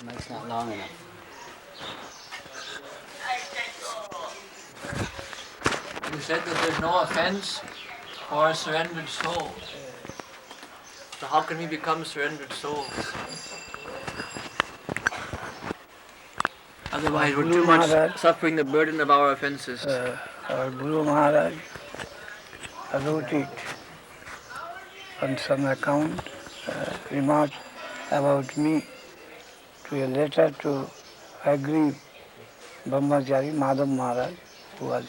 Mike's not long enough. You said that there's no offense for a surrendered soul. So how can we become surrendered souls? Otherwise we're too much suffering the burden of our offenses. Our Guru Maharaj wrote it on some account, remark about me to a letter to Agri Brahmachari Madhav Maharaj, who was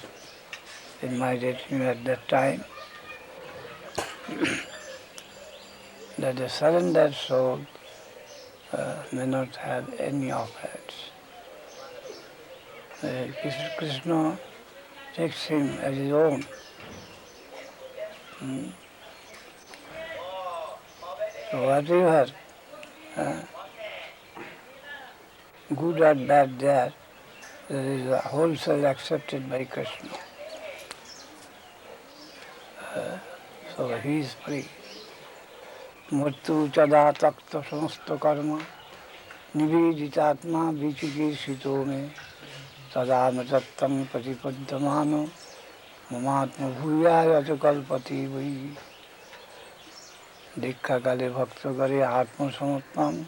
in my retinue at that time, that a surrendered soul may not have any offense. Krishna takes him as his own. So whatever good or bad there is wholesale accepted by Krishna. So he is free. Murtu chada takta samasta karma nivejitatma vichikirshito me tadama tattam patipaddhamano mamatma bhuyaya kalpati vai dikha kale bhakta kare atma samattam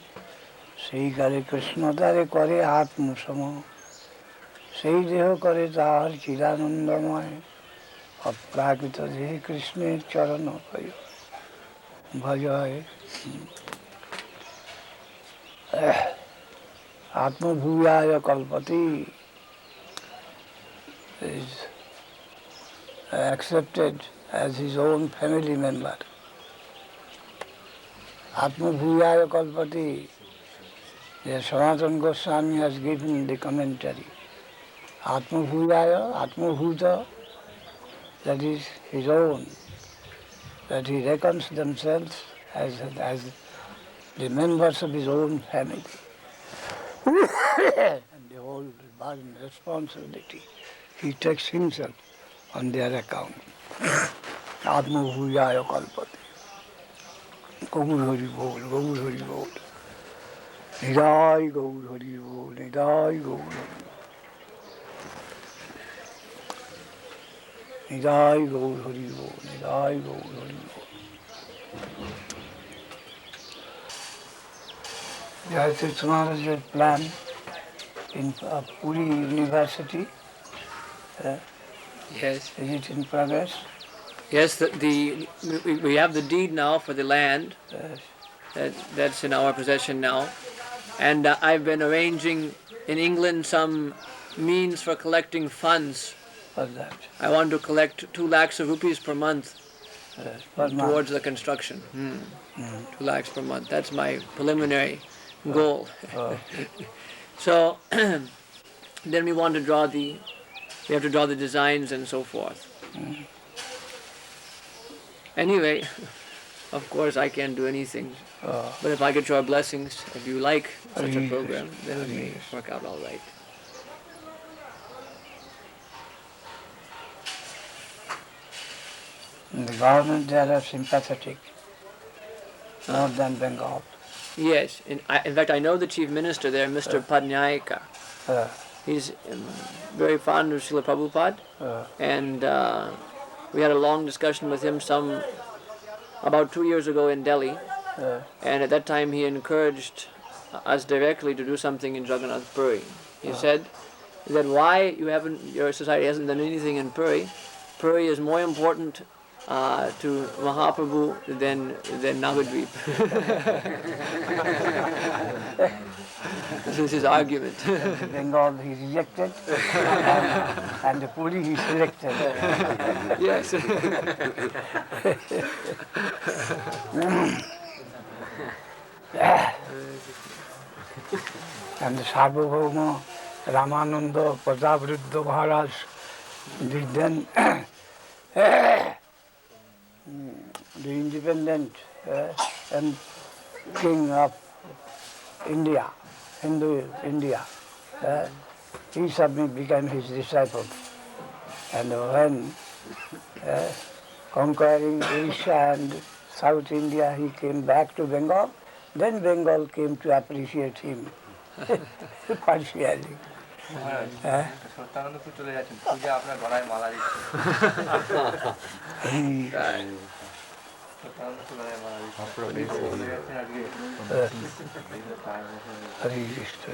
sei kale Krishna tare kare atma sama sei deho kare tahar chidanandamaya अप्राकृत देह कृष्ण चरण भजय आत्मभूयाय कल्पति is accepted as his own family member. Atmabhuyaya kalpati, the Sanatana Goswami has given the commentary. Atmabhuyaya, Atmabhuta, that is his own, that he reckons themselves as the members of his own family. And the whole burden, responsibility, he takes himself on their account. Atma Bhuyaya Kalpati. Gaur Hari Bol, Gaur Hari Bol. Nidai Gaur Hari Bol, Nidai Gaur Hari Bol. Nidai Gaur Hari Bol, Nidai Gaur Hari Bol. Radha-Krishna Maharaj's plan in Puri University. Yes. Is it in progress? Yes, we have the deed now for the land. Yes. That's in our possession now. And I've been arranging in England some means for collecting funds. What's that? I want to collect 2 lakhs of rupees per month towards the construction. 2 lakhs per month. That's my preliminary goal. So then we have to draw the designs and so forth. Anyway, of course I can't do anything. But if I get your blessings, if you like such a program, then it may work out all right. In the government they are sympathetic, more than Bengal. Yes, in fact I know the chief minister there, Mr. Padnyayaka. He's very fond of Srila Prabhupada, and we had a long discussion with him about 2 years ago in Delhi, and at that time he encouraged us directly to do something in Jagannath Puri. He said that why your society hasn't done anything in Puri. Puri is more important to Mahaprabhu than Nabadwip. This is his argument. Bengal he rejected, and the Puri he selected. Yes. And the Sarvabhauma Ramananda Pradavruddha Maharaj did then the independent and king of India, Hindu India. He became his disciple. And when conquering Odisha and South India, he came back to Bengal. Then Bengal came to appreciate him partially. সত্যানন্দপুর চলে যাচ্ছেন, পূজা আপনার গলায় মালা দিচ্ছে। সত্যানন্দপুর গলায় মালা দিচ্ছে, চলে যাচ্ছেন আজকে। হরে কৃষ্ণ,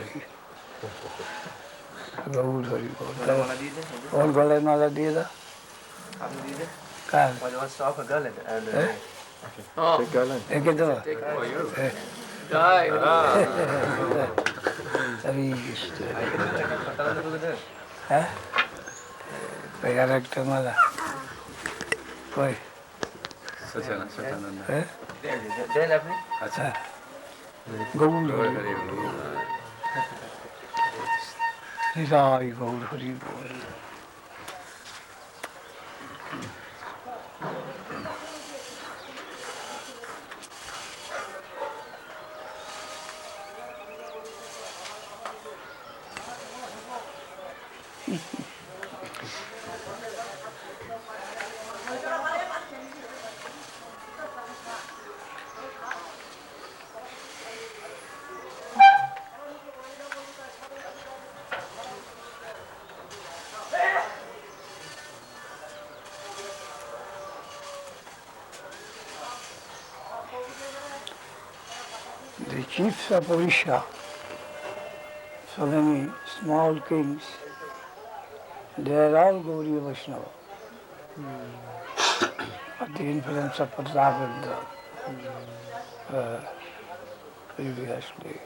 গৌর হরি বল। মালা দিয়ে দেন, ওর গলায় মালা দিয়ে দাও। আপনি দিয়ে দেন। কার? What's off a garland? Oh, একে দেবো? jai. হরে কৃষ্ণ। সত্যানন্দপুরকে দেন। হ্যাঁ, ওই আর একটা মালা কই? হ্যাঁ, দেন আপনি। আচ্ছা, গৌর হরি হৃদয় গৌর হরি বল। The chiefs of Orissa, so many small kings, they are all Gauriya Vaishnava. But the influence of Pratapanda previously.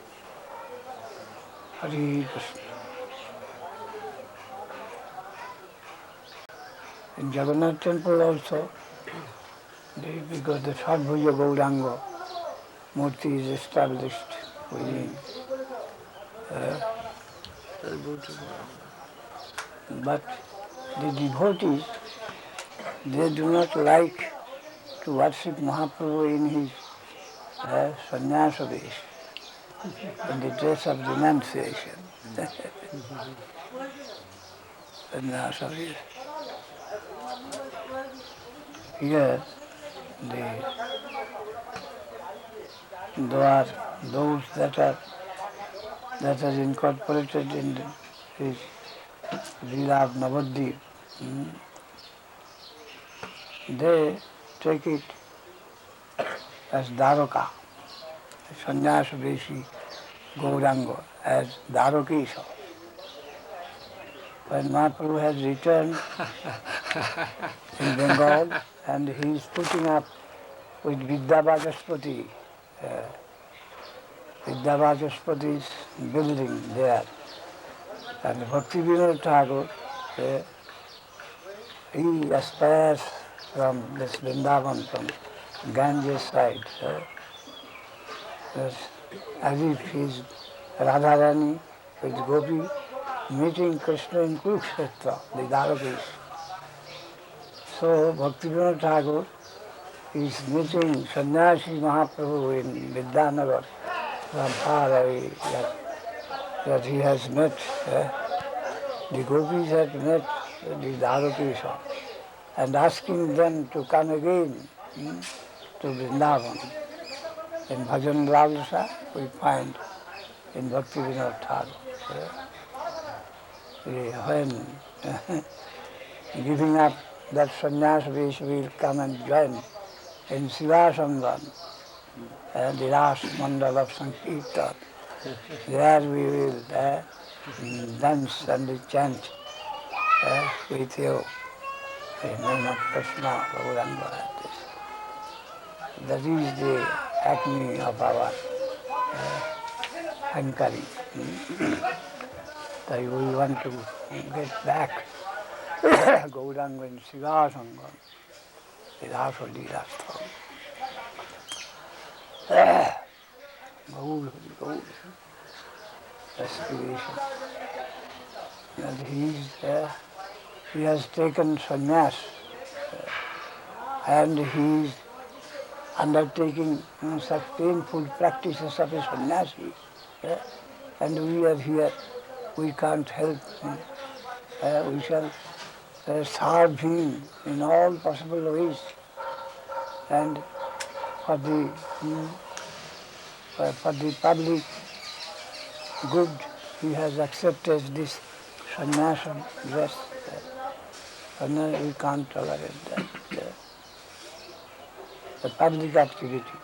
Hare Krishna. In Jagannath temple also, because the Sadbhuja Gauranga Murti is established within. But the devotees, they do not like to worship Mahaprabhu in his sannyasa vesh, in the dress of renunciation. Sannyasa vesh. Here, those that are incorporated in his Leela of Nabadwip, they take it as Dharaka, Sannyasa Veshi Gauranga, as Dharakesha. When Mahaprabhu has returned in Bengal and he is putting up with Vidyavajaspati, Vidyavajaspati's building there. And Bhakti Vinod Thakur, he aspires from this Vrindavan, from Ganges side, as if he is Radharani with Gopi meeting Krishna in Kurukshetra, the Dwarakis. So Bhakti Vinod Thakur is meeting Sannyasi Mahaprabhu in Vidyanagar from far away, that he has met, the gopis had met the Dwarakis and asking them to come again to Vrindavan. In Bhajan Lalasa we find in Bhakti Vinod Thakur. When giving up that sannyas we will come and join in Sivasamban, the last mandal of Sankirtan. There we will dance and chant with you in the name of Krishna, Gauranga. That is the acme of our hankering. So we want to get back Gauranga in Sivasamban, the Rasa Leela Sthala. Gaur, aspiration. And he has taken sannyas and he is undertaking such painful practices of a sannyasi. And we are here, we can't help him. We shall serve him in all possible ways. And for the public good, he has accepted this sannyasam dress. And we can't tolerate that. The public activity.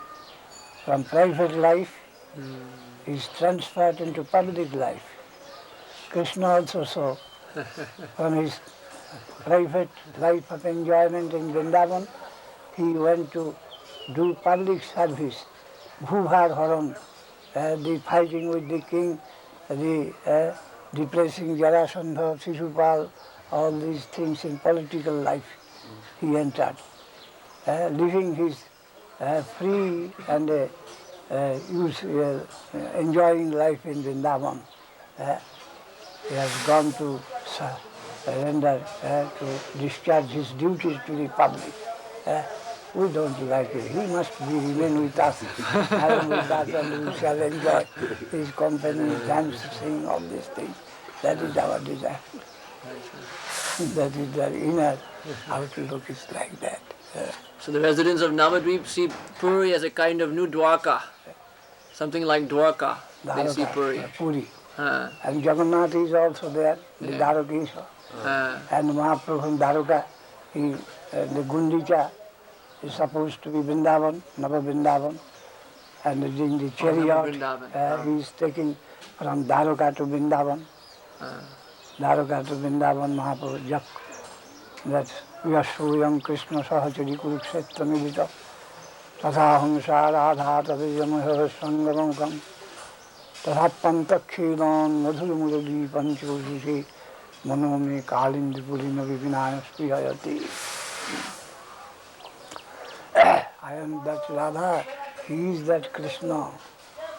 From private life is transferred into public life. Krishna also saw from his private life of enjoyment in Vrindavan, he went to do public service. Bhuvar Haran, the fighting with the king, the depressing Jarasandha, Shishupal, all these things in political life he entered. Living his free and enjoying life in Vrindavan. He has gone to surrender, to discharge his duties to the public. We don't like it. He must remain with us, along with us, and we shall enjoy his company, dance, sing, all these things. That is our desire. That is the inner outlook is like that. So the residents of Nabadwip see Puri as a kind of new Dwarka, something like Dwarka. They see Puri. Puri. And Jagannath is also there, the Radha-Krishna. And Mahaprabhu from Dwarka, the Gundicha is supposed to be Vrindavan, Nava Vrindavan. And in the chariot, he is taking from Dwarka to Vrindavan. Dwarka to Vrindavan, Mahaprabhu Jak. That's Yashuyam Krishna Sahachari Kurukshetra Milita Tathaham Radha Tadayamaha Sangamam Tathapantakhidan Madhurumurali Panchushi Manome Kalindipurina Vipinaya Spriyayati. I am that Radha, he is that Krishna,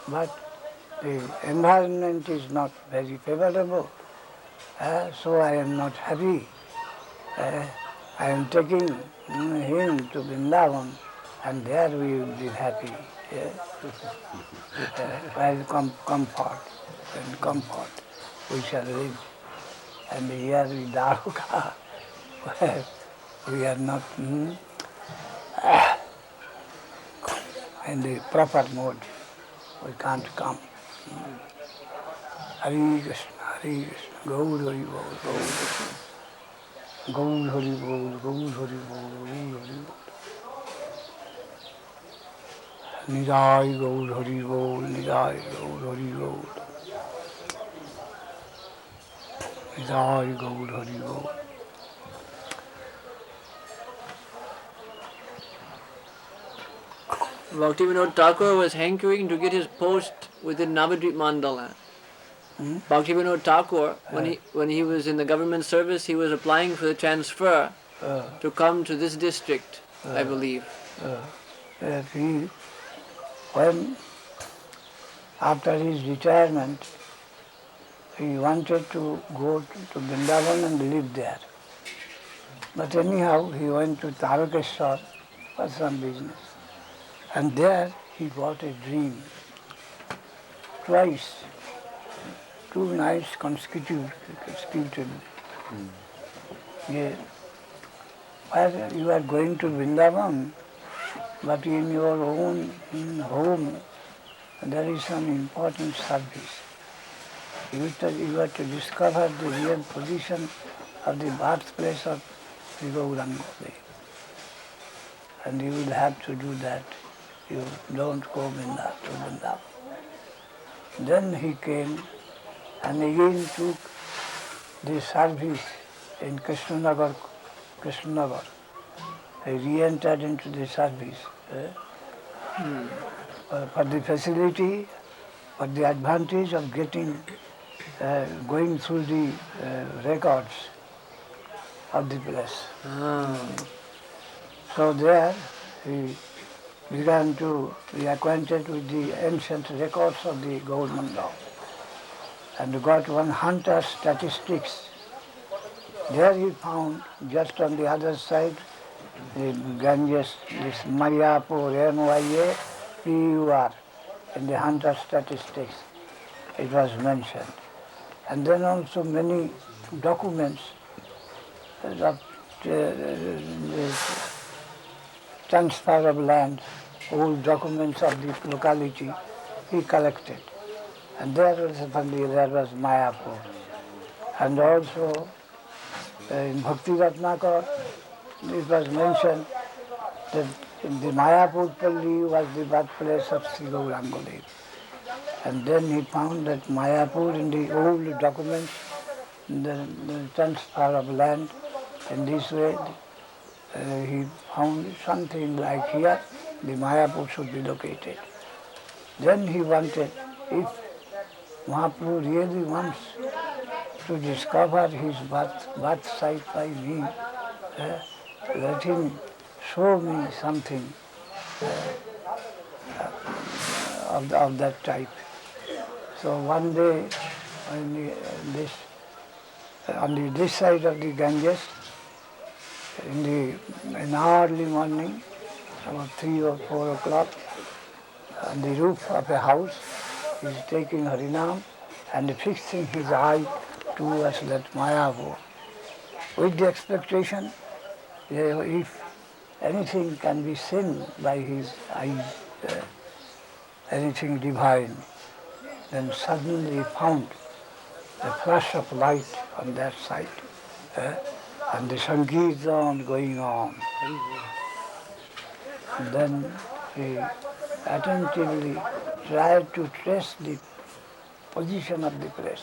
but the environment is not very favorable, so I am not happy. I am taking him to Vrindavan, and there we will be happy. While comfort and comfort we shall live. And here with Dwarka, where we are not in the proper mode, we can't come. Hare Krishna, Hare Krishna, Gaur Hari Bol, Gaur Krishna. Gaur Hari Bol, Gaur Hari Bol, Gaur Hari Bol. Nidai Gaur Hari Bol, Nidai Gaur Hari Bol. Nidai Gaur Hari Bol. Bhakti Vinod Thakur was hankering to get his post within Nabadwip Mandala. Bhakti Vinod Thakur, when he was in the government service, he was applying for the transfer to come to this district, I believe. When after his retirement, he wanted to go to Vrindavan and live there. But anyhow, he went to Tarakeshwar for some business. And there he got a dream. Twice, 2 nights consecutively. Yeah. Where you are going to Vrindavan, but in your own home, there is some important service. You have to discover the real position of the birthplace of the Gauranga. And you will have to do that. You don't go to Vrindavan. Then he came and again took the service in Krishnanagar. He re-entered into the service for the facility, for the advantage of going through the records of the place. So there he began to be acquainted with the ancient records of the Gaur-Mandal and got one hunter's statistics. There he found, just on the other side, the Ganges, this Mayapur, Mayapur, in the hunter statistics, it was mentioned. And then also many documents of transfer of land, old documents of the locality, he collected. And there was Mayapur. And also in Bhakti Ratnakar, it was mentioned that the Mayapur Palli was the birthplace of Sri Gauranga. And then he found that Mayapur in the old documents, the transfer of land, in this way he found something like here, the Mayapur should be located. Then he wanted, if Mahaprabhu really wants to discover his birth site by me, let him show me something of that type. So one day, on this side of the Ganges, in early morning, about 3 or 4 o'clock, on the roof of a house, he is taking Harinam and fixing his eye towards that Mayapur, with the expectation if anything can be seen by his eyes, anything divine, then suddenly he found a flash of light on that side, and the Sankirtan going on. And then he attentively tried to trace the position of the place,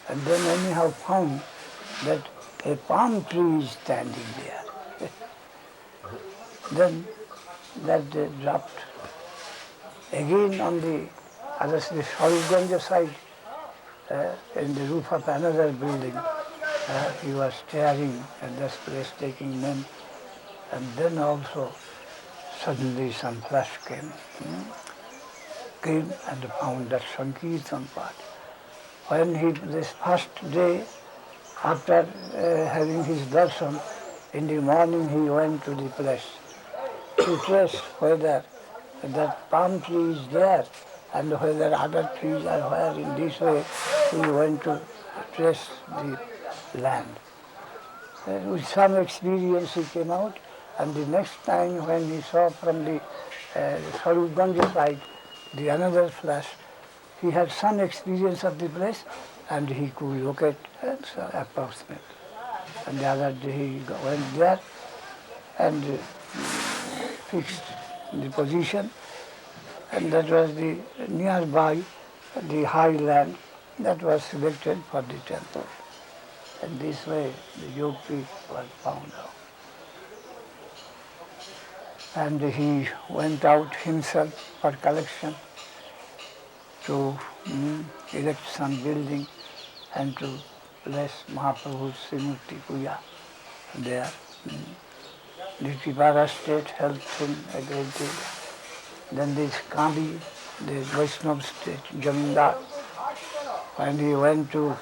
and then anyhow found that a palm tree is standing there. Then that dropped. Again on the other side, the Swarupganj side, in the roof of another building, he was staring at this place, taking name, and then also suddenly some flash came and found that Sankirtan part. When this first day, after having his darshan, in the morning he went to the place to trace whether that palm tree is there and whether other trees are where. In this way he went to trace the land. With some experience he came out, and the next time when he saw from the Swarupganj side the another flash, he had some experience of the place and he could locate approximate. And the other day he went there and fixed the position, and that was the nearby, the high land that was selected for the temple. And this way the yogi was found out. And he went out himself for collection to erect some building and to bless Mahaprabhu's Srimurti Puja there. The Tripara state helped him a great deal. Then this Kandi, the Vaishnava state, Jamindar, when he went to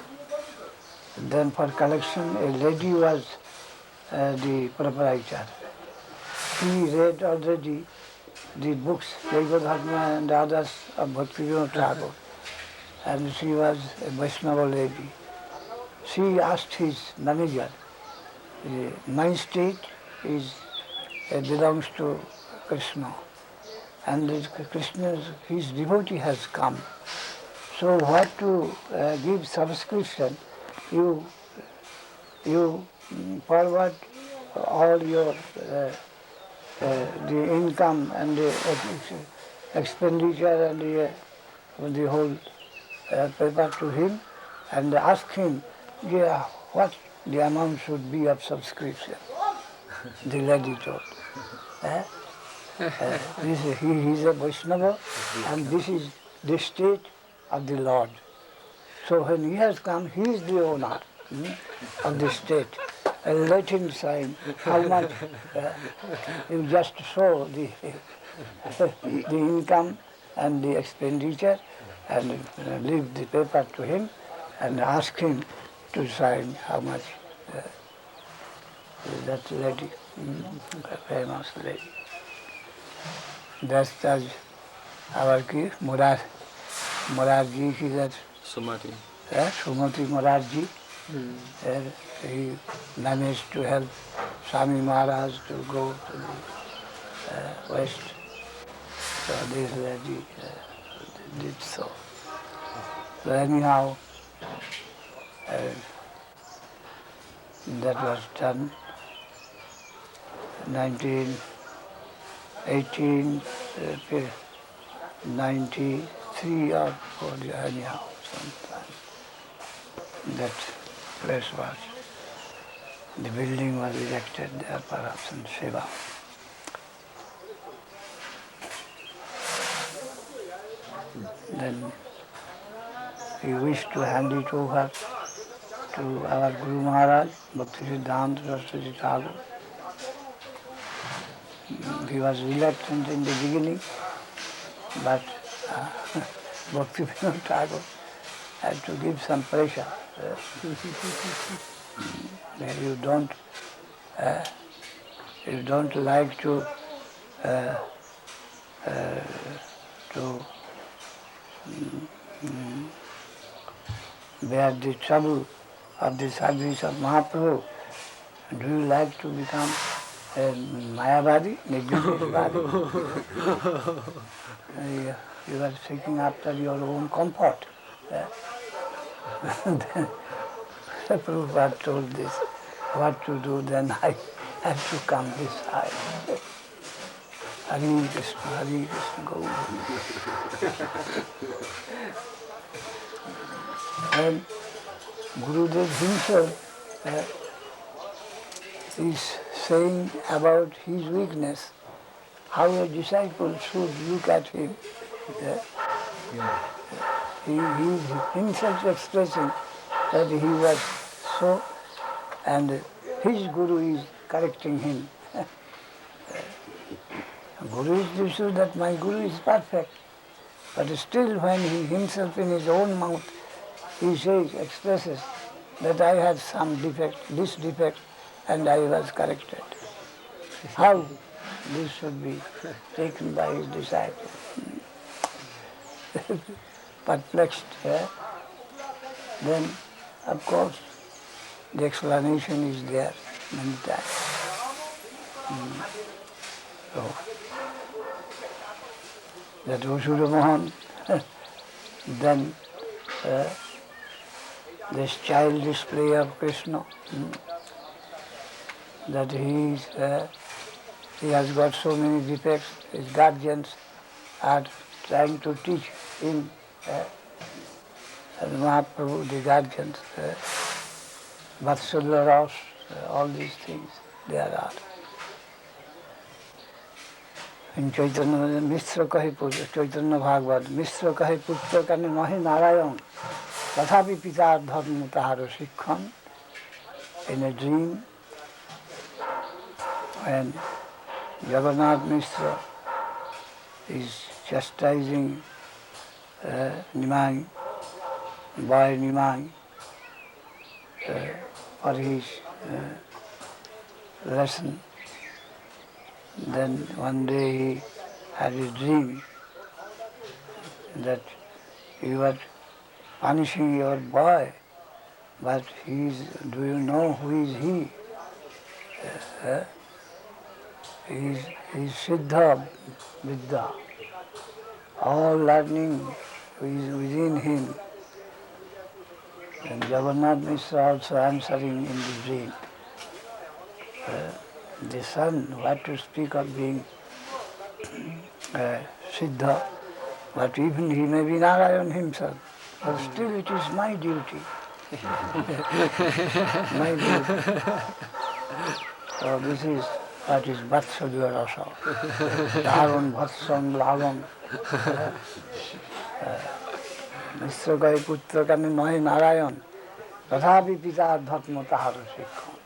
then for collection, a lady was the proprietor. She read already the books, Jaiva Dharma and others of Bhakti Vinod Thakur, and she was a Vaishnava lady. She asked his manager, my state belongs to Krishna, and his devotee has come. So what to give subscription, you forward all your the income and the expenditure and the whole paper to him, and ask him what the amount should be of subscription. The lady told. He is a Vaishnava, and this is the state of the Lord. So when he has come, he is the owner of the state. And let him sign how much you just show the income and the expenditure, and leave the paper to him and ask him to sign how much that lady, famous lady. That's our Morarji ki that Sumati. Sumati Morarji. He managed to help Swami Maharaj to go to the west. So this lady did so. So anyhow, that was done 1893 or 40, anyhow, sometime. That place was, the building was erected there, perhaps in Shiva. Then we wished to hand it over to our Guru Maharaj, Bhakti Vinod Thakur. He was reluctant in the beginning, but Bhakti Vinod Thakur had to give some pressure. Where you don't like to bear the trouble of the service of Mahaprabhu. Do you like to become a Mayavadi, Nijjatesvadi? You are seeking after your own comfort. Then Prabhupada told this, what to do, then I had to come this side. Hare Krishna, go. And Gurudev himself is saying about his weakness, how a disciple should look at him. He is himself expressing that he was so, and his Guru is correcting him. Guru is to show that my Guru is perfect, but still when he himself in his own mouth, he says, expresses that I had some defect, this defect, and I was corrected. How this should be taken by his disciple? Perplexed. Then, of course, the explanation is there many times. So, that Osura Mohan, then this child display of Krishna, that he has got so many defects, his guardians are trying to teach him, and Mahaprabhu, the guardians, Vatsalya Ras, all these things there are. In Chaitanya, Mishra kahe putra, Chaitanya Bhagavad, Mishra kahe putra kane nahi Narayan, tathapi pita dharma taharo shikkhan. In a dream, when Jagannath Mishra is chastising Nimai, boy Nimai, for his lesson. Then one day he had a dream that you are punishing your boy, but he is, do you know who is he? He is Siddha Vidya. All learning is within him. And Jagannath Mishra also answering in the dream. The son, what to speak of being Siddha, but even he may be Narayan himself, but still it is my duty. My duty. So this is what is Vatsalya Rasa. Dharan, Vatsam, Lavam. Mishra kahe putra kane nahi Narayan, tathapi pita dharma taharo shikkhan.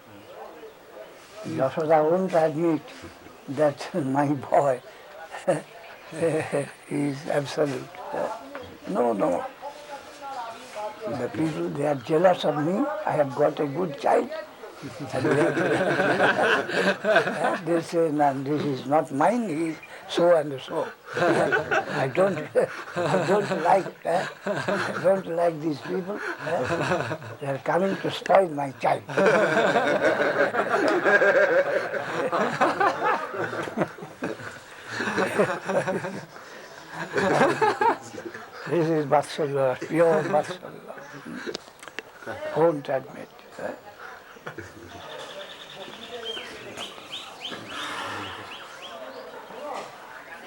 Yashoda won't admit that my boy is absolute. No. The people, they are jealous of me. I have got a good child. They say, no, this is not mine, he is so and so. I don't like these people. They are coming to spoil my child. This is Vatsalya, pure Vatsalya. Won't admit.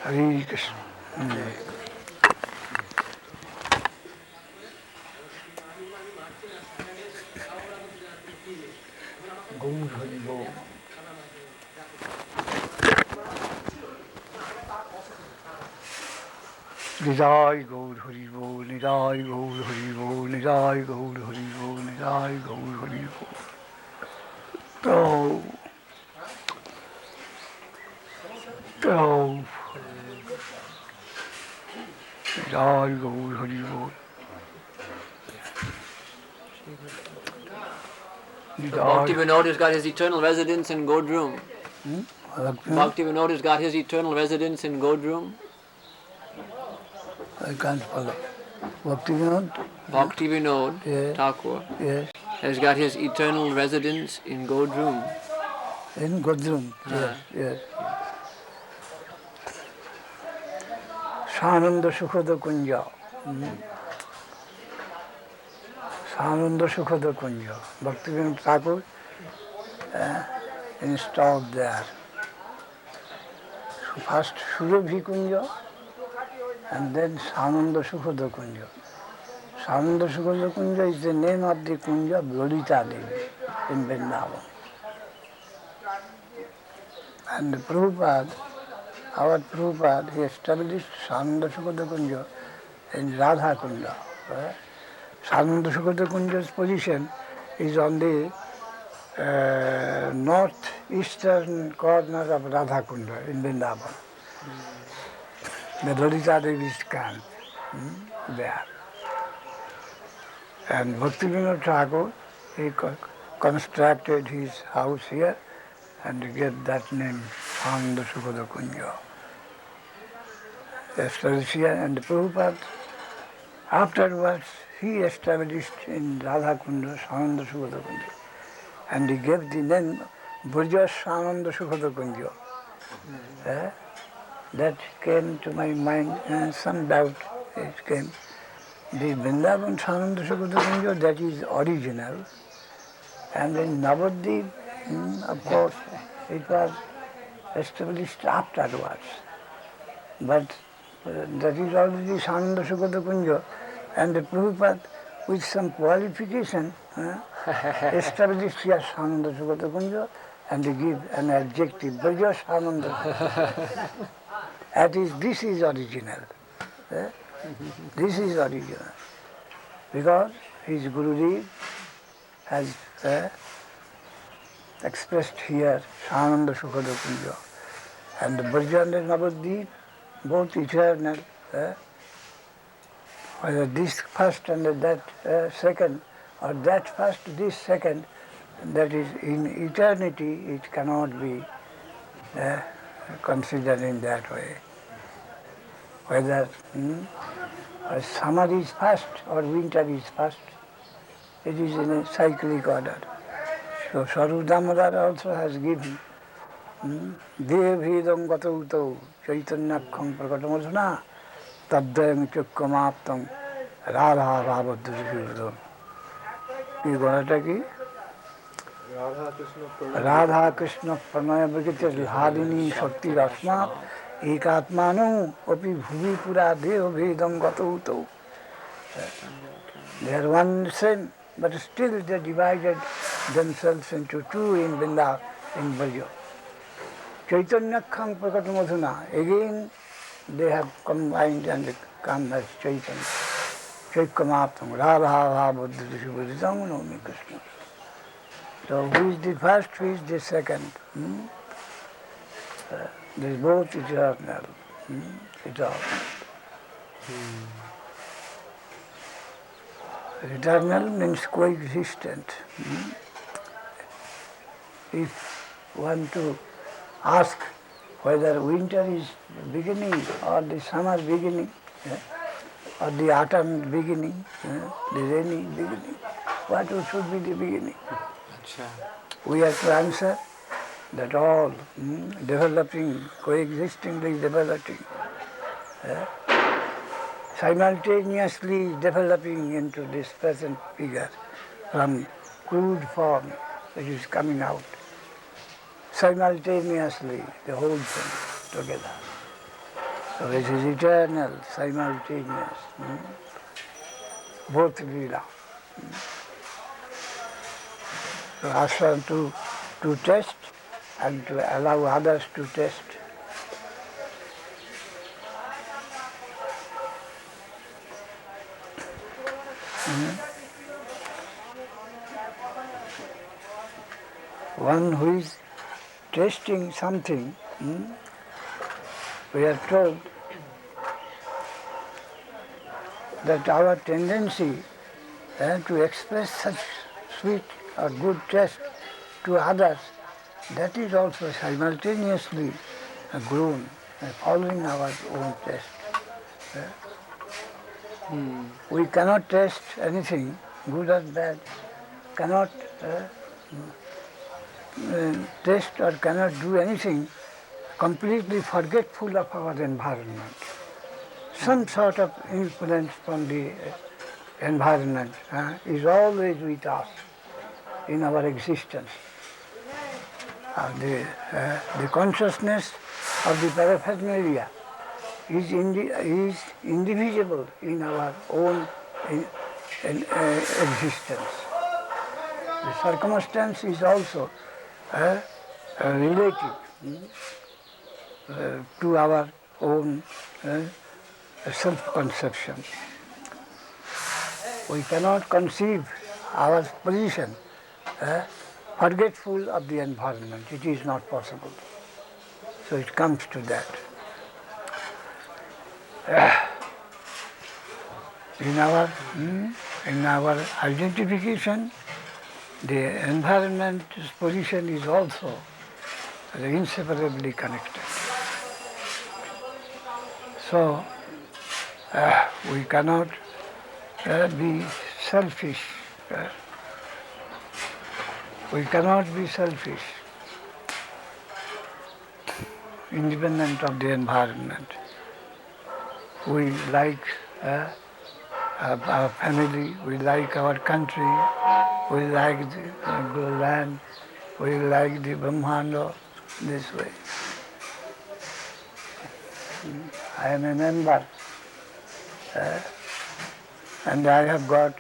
Hare Krishna. Gaur Hari Bol. Nidai Gaur Hari Bol, Nidai Gaur Hari Bol, Nidai Gaur Hari Bol, Nidai Gaur Hari Bol. Oh. Oh. Nidai Gaur Hari Bol. Bhakti Vinod has got his eternal residence in Godrum. Bhakti Vinod has got his eternal residence in Godrum. I can't follow. Bhakti Vinod? Bhakti Vinod Yes. Thakur Yes. has got his eternal residence in Godrum. In Godrum, yes, yes. Sananda Sukhada Kunja. Sananda Sukhada Kunja. Bhakti Vinod Thakur installed there. So first Surabhi Kunja and then Sananda Sukhada Kunja. Sananda Sukhada Kunja is the name of the Kunja Lolita Devi in Vrindavan. And the Prabhupada, our Prabhupada, he established Sananda Sukhada Kunja in Radha-Kunda. Sananda Sukhada Kunja's position is on the northeastern corner of Radha-Kunda in Vrindavan. The Lolita Devi's camp there. And Bhakti Vinod Thakur, he constructed his house here and gave that name, Sananda Sukhada Kunja. Established here, and Prabhupada, afterwards, he established in Radha-Kunda, Sananda Sukhada Kunja. And he gave the name Burjas Sananda Sukhada Kunja. That came to my mind, some doubt it came. The Vrindavan Sananda Sukhada Kunja, that is original. And in Nabadwip, of course, it was established afterwards. But that is already Sananda Sukhada Kunja. And the Prabhupada, with some qualification, established here Sananda Sukhada Kunja and they give an adjective, Braja Sananda. This is original. This is original. Because his Gurudev has expressed here Sananda Sukhada Kunja. And the Braja and Nabadwip, both eternal. Whether this first and that second, or that first, this second, that is in eternity, it cannot be considered in that way. Whether summer is first or winter is first, it is in a cyclic order. So Swarup Damodar also has given Devedam Gatauto Chaitanyakkham Prakatamurthana Tadayam Chukkamaptam Radha Bhavadhusudam. Is Gonata ki? Radha-Krishna Pranaya Bhagita Hadini Shakti Rasma Ekatmano Api Bhuvi Pura Deva Vedam Gatauto. They are one same, but still they divided themselves into two in Vrindavan, in Braja. Chaitanyakkham Prakatamurthana, again they have combined and come as Chaitanya. Chaitkamaptam Radha Bhavadhusudam Nomi Krishna. So who is the first, who is the second? They is both eternal. Eternal. Eternal means coexistent. If one to ask whether winter is beginning or the summer beginning, or the autumn beginning, the rainy beginning, what should be the beginning? We have to answer that all developing, coexistingly developing. simultaneously developing into this present figure from crude form which is coming out. Simultaneously, the whole thing together. So it is eternal, simultaneous. Both Leela. So ask them to test and to allow others to test. One who is testing something, we are told that our tendency to express such sweet or good taste to others, that is also simultaneously grown, following our own taste. We cannot taste anything, good or bad, cannot taste or cannot do anything completely forgetful of our environment. Some sort of influence from the environment is always with us in our existence. The consciousness of the paraphernalia is indivisible in our own existence. The circumstance is also relative to our own self-conception. We cannot conceive our position forgetful of the environment. It is not possible. So it comes to that. In our identification, the environment's position is also inseparably connected. So we cannot be selfish. We cannot be selfish, independent of the environment. We like our family, we like our country, we like the land, we like the Brahmanda this way. I am a member and I have got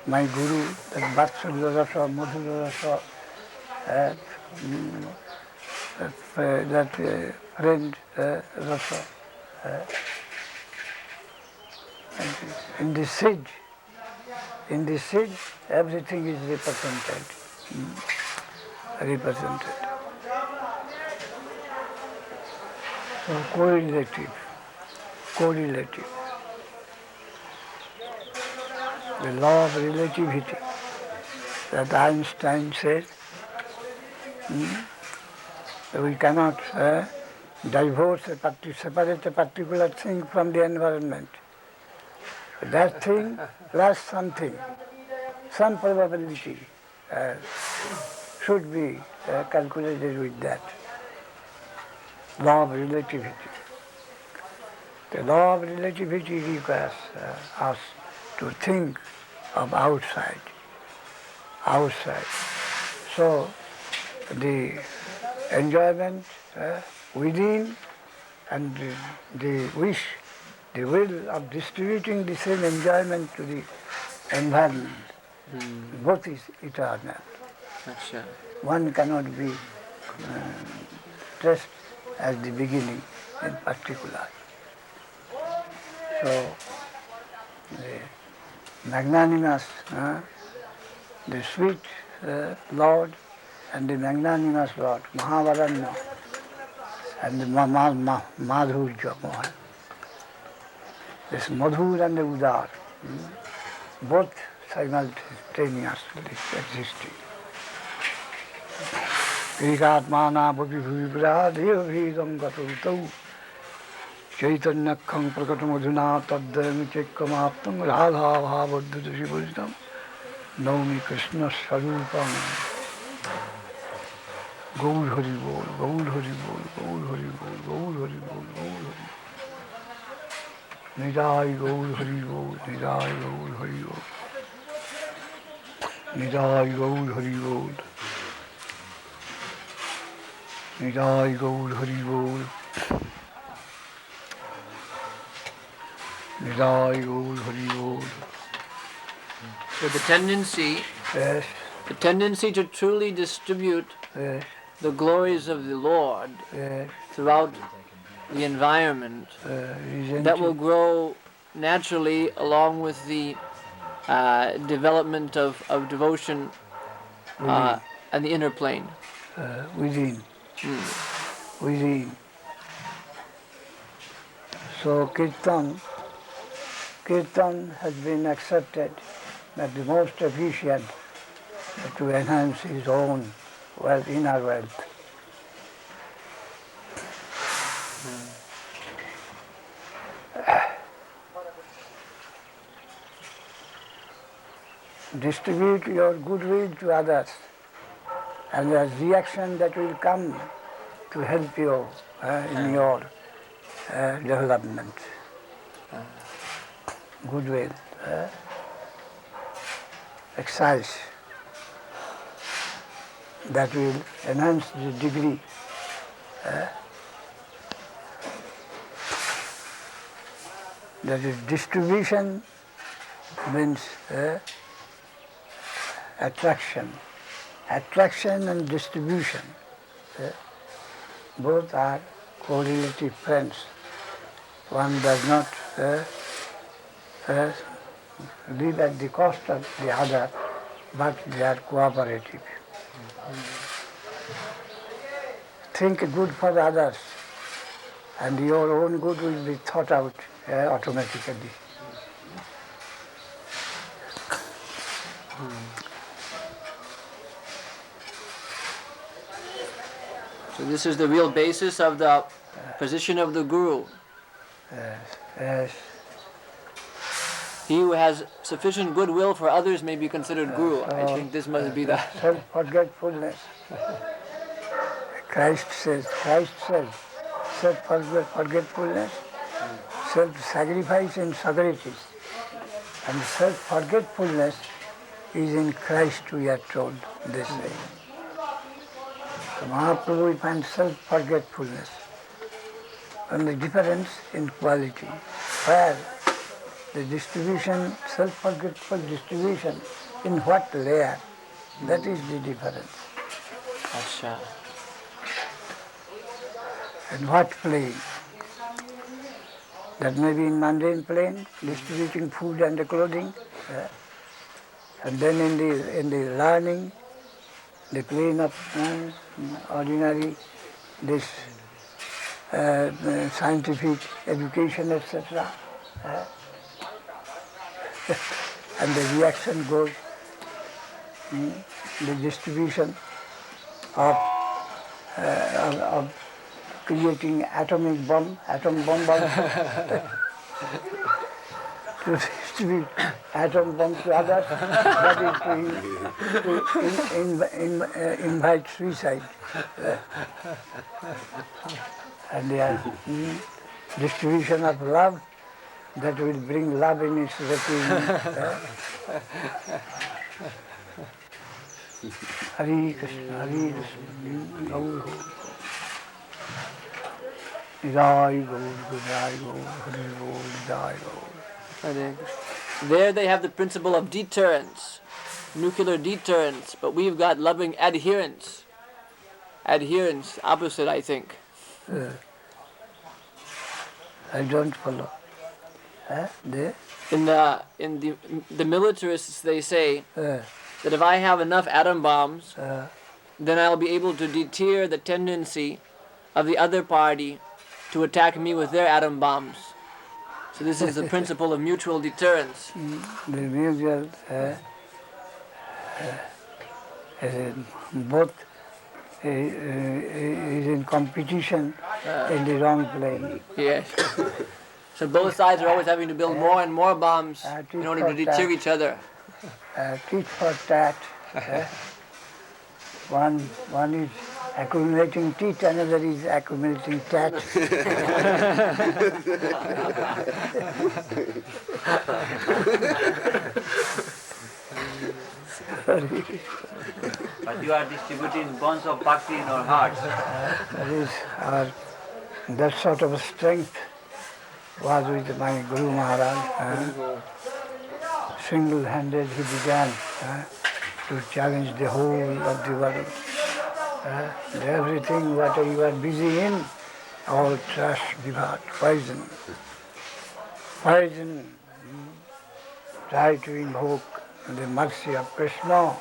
my Guru, that Vatsalya Rasa, Madhura Rasa, that friend Rasa. In the Sid, everything is represented. So correlative. The law of relativity that Einstein said, we cannot separate a particular thing from the environment. That thing plus something, some probability should be calculated with that. Law of relativity. The law of relativity requires us to think of outside. So the enjoyment within and the wish, the will of distributing the same enjoyment to the environment, both is eternal. Achha. One cannot be stressed as the beginning in particular. So the magnanimous, the sweet Lord and the magnanimous Lord, Mahavaranya and the Madhurya Mohan. This Madhur and the Udar, both simultaneously existing. Ekatmana bhavi bhuvipraha deva bhedam gatavitau Chaitanyakkham prakatamodhuna taddayami chekkamaptam radha bhavaddhata shivajtam Naumi Krishna Sarupam Gaur Hari Bol, Gaur Hari Bol, Gaur Hari Bol, Gaur Hari Bol, Gaur Hari Bol. Nidai Gaur Hari Bol, Nidai Gaur Hari Bol, Nidai Gaur Hari Bol, Nidai Gaur Hari Bol, Nidai Gaur Hari Bol. So the tendency, Yes, the tendency to truly distribute yes, the glories of the Lord yes. throughout the environment, that will grow naturally along with the development of devotion and the inner plane. Within. Within. So Kirtan has been accepted as the most efficient to enhance his own wealth, inner wealth. Distribute your goodwill to others, and the reaction that will come to help you in your development. Goodwill, exercise that will enhance the degree. That is, distribution means attraction. Attraction and distribution, both are correlative friends. One does not live at the cost of the other, but they are cooperative. Think good for others, and your own good will be thought out automatically. So this is the real basis of the position of the Guru. Yes. He who has sufficient goodwill for others may be considered Guru. I think this must be the... Self-forgetfulness. Christ says, self-forgetfulness, self-sacrifice in Socrates. And self-forgetfulness is in Christ, we are told this way. So Mahaprabhu, we find self-forgetfulness. And the difference in quality, where the distribution, self-forgetful distribution, in what layer, that is the difference. Asha. And what plane? That may be in mundane plane, distributing food and clothing, and then in the learning, the plane of ordinary, this scientific education, etc. And the reaction goes, the distribution of creating atom bomb to distribute atom bomb to others, that is to invite suicide. And the distribution of love, that will bring love in its refuge. Hare Krishna, Hare Krishna, Gaur Ho. Nidai Gaur, Nidai Gaur, Hare Gaur, Nidai Gaur. There they have the principle of deterrence, nuclear deterrence, but we've got loving adherence. Adherence, opposite, I think. I don't follow. In the militarists, they say that if I have enough atom bombs, then I'll be able to deter the tendency of the other party to attack me with their atom bombs. So this is the principle of mutual deterrence. The mutual, both is in competition in the wrong plane. Yes. So both sides are always having to build more and more bombs in order to deter each other. Tit for tat. One is accumulating teeth, another is accumulating tats. But you are distributing bonds of bhakti in our hearts. That sort of strength was with my Guru Maharaj. Single-handed he began to challenge the whole of the world. Everything what you are busy in, all trash, divide, poison. Poison. Try to invoke the mercy of Krishna.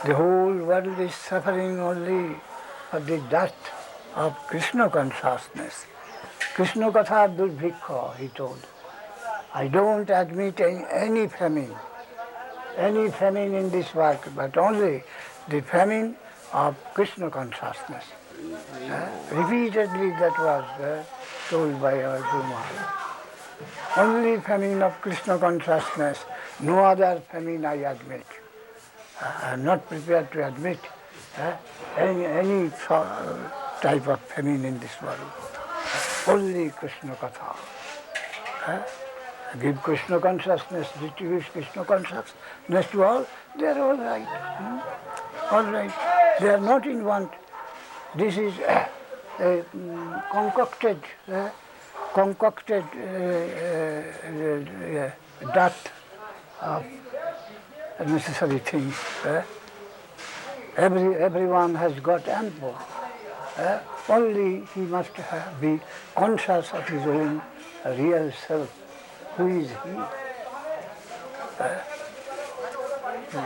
The whole world is suffering only for the death of Krishna consciousness. Krishna Katha Durbhikha, he told. I don't admit any famine in this work, but only the famine of Krishna consciousness. Repeatedly that was told by our Guru Maharaj. Only famine of Krishna consciousness, no other famine I admit. I am not prepared to admit any type of famine in this world. Only Krishna Katha. Give Krishna consciousness, distribute Krishna consciousness to all, they are all right. All right. They are not in want. This is a concocted death of necessary things. Everyone has got ample. Only he must be conscious of his own real self. Who is he?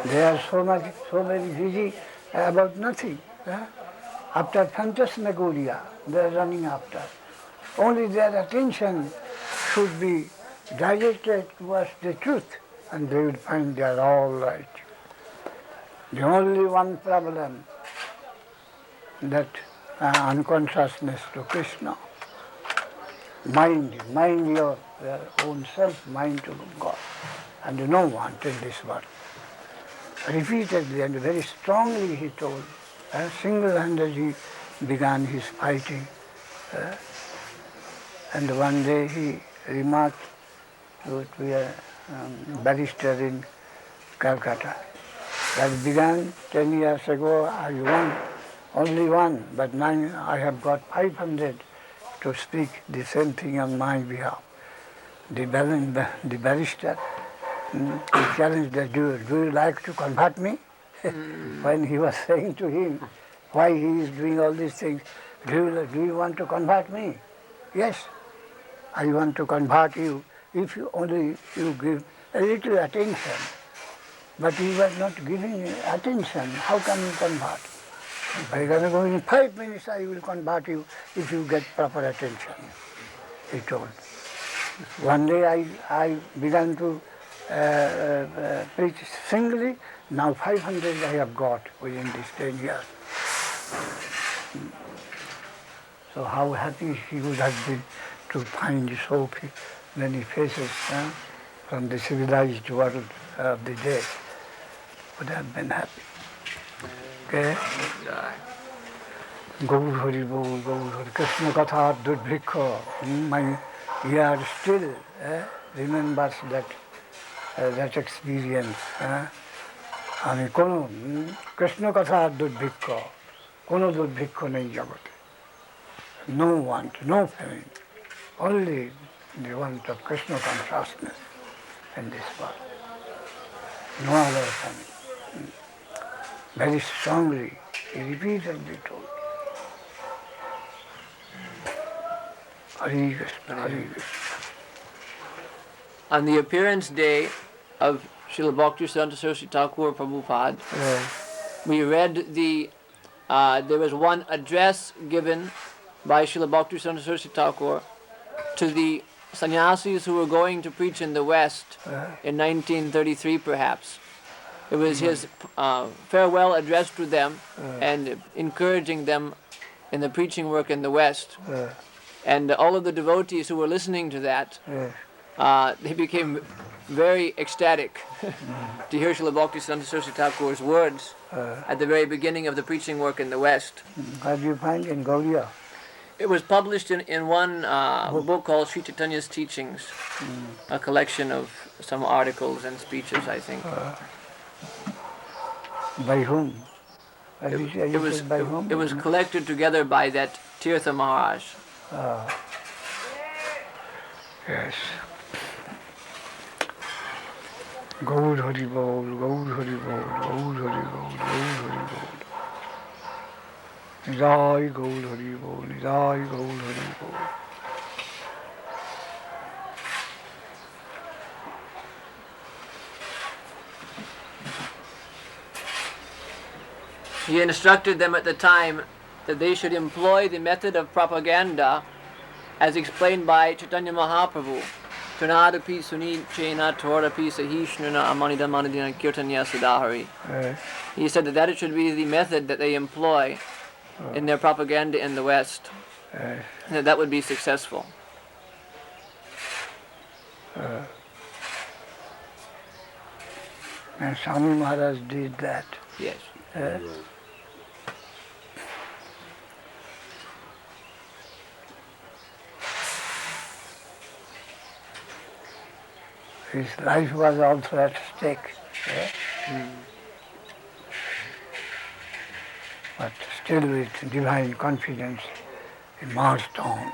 They are so very busy about nothing. After phantasmagoria, they are running after. Only their attention should be directed towards the truth, and they will find they are all right. The only one problem, that unconsciousness to Krishna. Mind your own self, mind to God, and no one in this world. Repeatedly and very strongly he told, single-handed he began his fighting. And one day he remarked to a barrister in Calcutta, that began 10 years ago, I won, only one, but now I have got 500 to speak the same thing on my behalf. The barrister he challenged that, do you like to convert me? When he was saying to him why he is doing all these things, do you want to convert me? Yes, I want to convert you if you only you give a little attention. But you are not giving attention, how can you convert? In 5 minutes I will convert you if you get proper attention, he told. One day I began to preach singly, now 500 I have got within these 10 years. So how happy he would have been to find so many faces from the civilized world of the day. Would have been happy. Okay? Gaur Hari Bol, Gaur Hari Krishna Katha Durbhikha. My ear still remembers that experience. আমি কোনো কৃষ্ণ কথা দুর্ভিক্ষ, কোনো দুর্ভিক্ষ নেই জগতে. No want, no famine, only the want of Krishna consciousness in this world. No other famine. Very strongly, he repeatedly told. Hare Krishna, Hare Krishna. On the appearance day of Srila Bhakti Vinod Thakur Prabhupada, we read there was one address given by Srila Bhakti Vinod Thakur to the sannyasis who were going to preach in the West in 1933 perhaps. It was his farewell address to them and encouraging them in the preaching work in the West. And all of the devotees who were listening to that, they became very ecstatic to hear Srila Bhaktisiddhanta Saraswati Thakur's words at the very beginning of the preaching work in the West. What do you find in Gaudiya? It was published in one book called Sri Chaitanya's Teachings, a collection of some articles and speeches, I think. By whom? It was collected together by that Tirtha Maharaj. Yes. Gaur Hari Bol, Gaur Hari Bol, Gaur Hari Bol, Gaur Hari Bol. Nidai Gaur Hari Bol, Nidai Gaur Hari Bol. He instructed them at the time that they should employ the method of propaganda as explained by Chaitanya Mahaprabhu. Tunadapi suni chena torapi sahishnuna amanidhamanidina kirtanya sadahari. He said that it should be the method that they employ in their propaganda in the West. And that would be successful. And Swami Maharaj did that. Yes. His life was also at stake. But still with divine confidence, he marched on.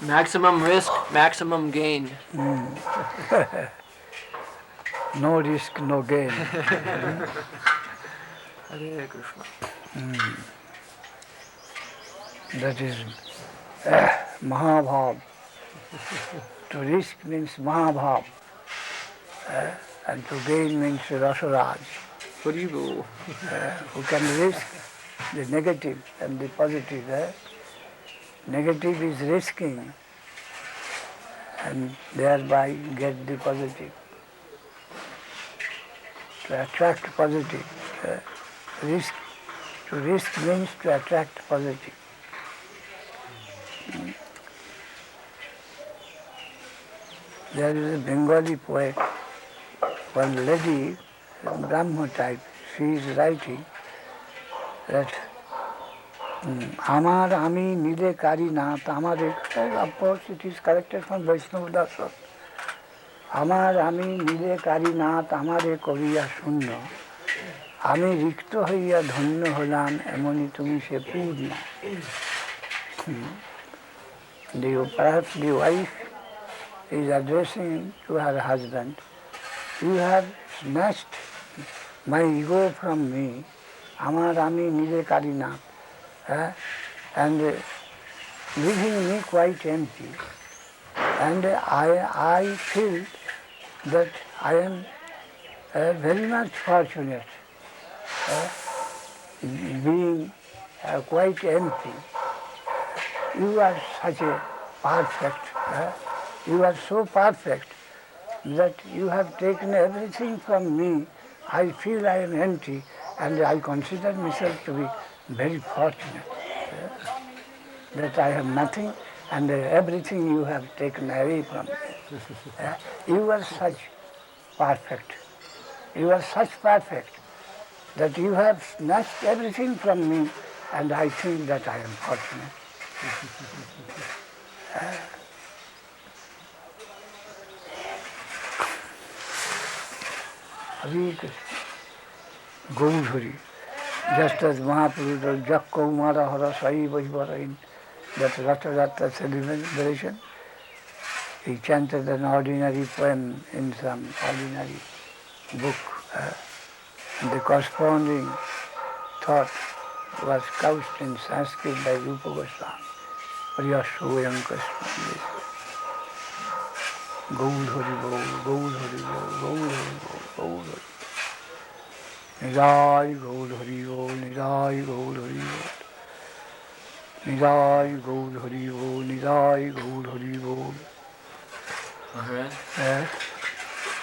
Maximum risk, maximum gain. No risk, no gain. Hare Krishna. That is Mahabhav. To risk means Mahabhav. And to gain means Rasaraj. Who can risk the negative and the positive. Negative is risking and thereby get the positive. To attract positive. To risk means to attract positive. There is a Bengali poet, one lady, Brahma type, she is writing that Amar Ami Nide Kari Na Tamare, of course it is corrected from Vaishnava Darshan. Amar Ami Nide Kari Na Tamare Koriya Shunno, Ami Rikto Hoiya Dhanno Holam Emoni Tumi Se Purna. Perhaps the wife is addressing to her husband, you have snatched my ego from me, Amar Ami Nide Kari Na. And leaving me quite empty. And I feel that I am very much fortunate being quite empty. You are such a perfect, you are so perfect that you have taken everything from me. I feel I am empty and I consider myself to be very fortunate that I have nothing and everything you have taken away from me. You are such perfect. You are such perfect that you have snatched everything from me and I think that I am fortunate. Hare Krishna. Gaur Hari. Just as Mahaprabhu told Jakko Mara Hara Sai Vaivara in that Ratha celebration, he chanted an ordinary poem in some ordinary book. And the corresponding thought was couched in Sanskrit by Rupa Goswami. Priyashoyam Krishna. Gaur Hari Bol, Gaur Hari Bol, Gaur Hari Bol, Gaur Hari Bol. Nidai Gaur Hari Bol, Nidai Gaur Hari Bol. Nidai Gaur Hari Bol, Nidai Gaur Hari Bol. Maharaj?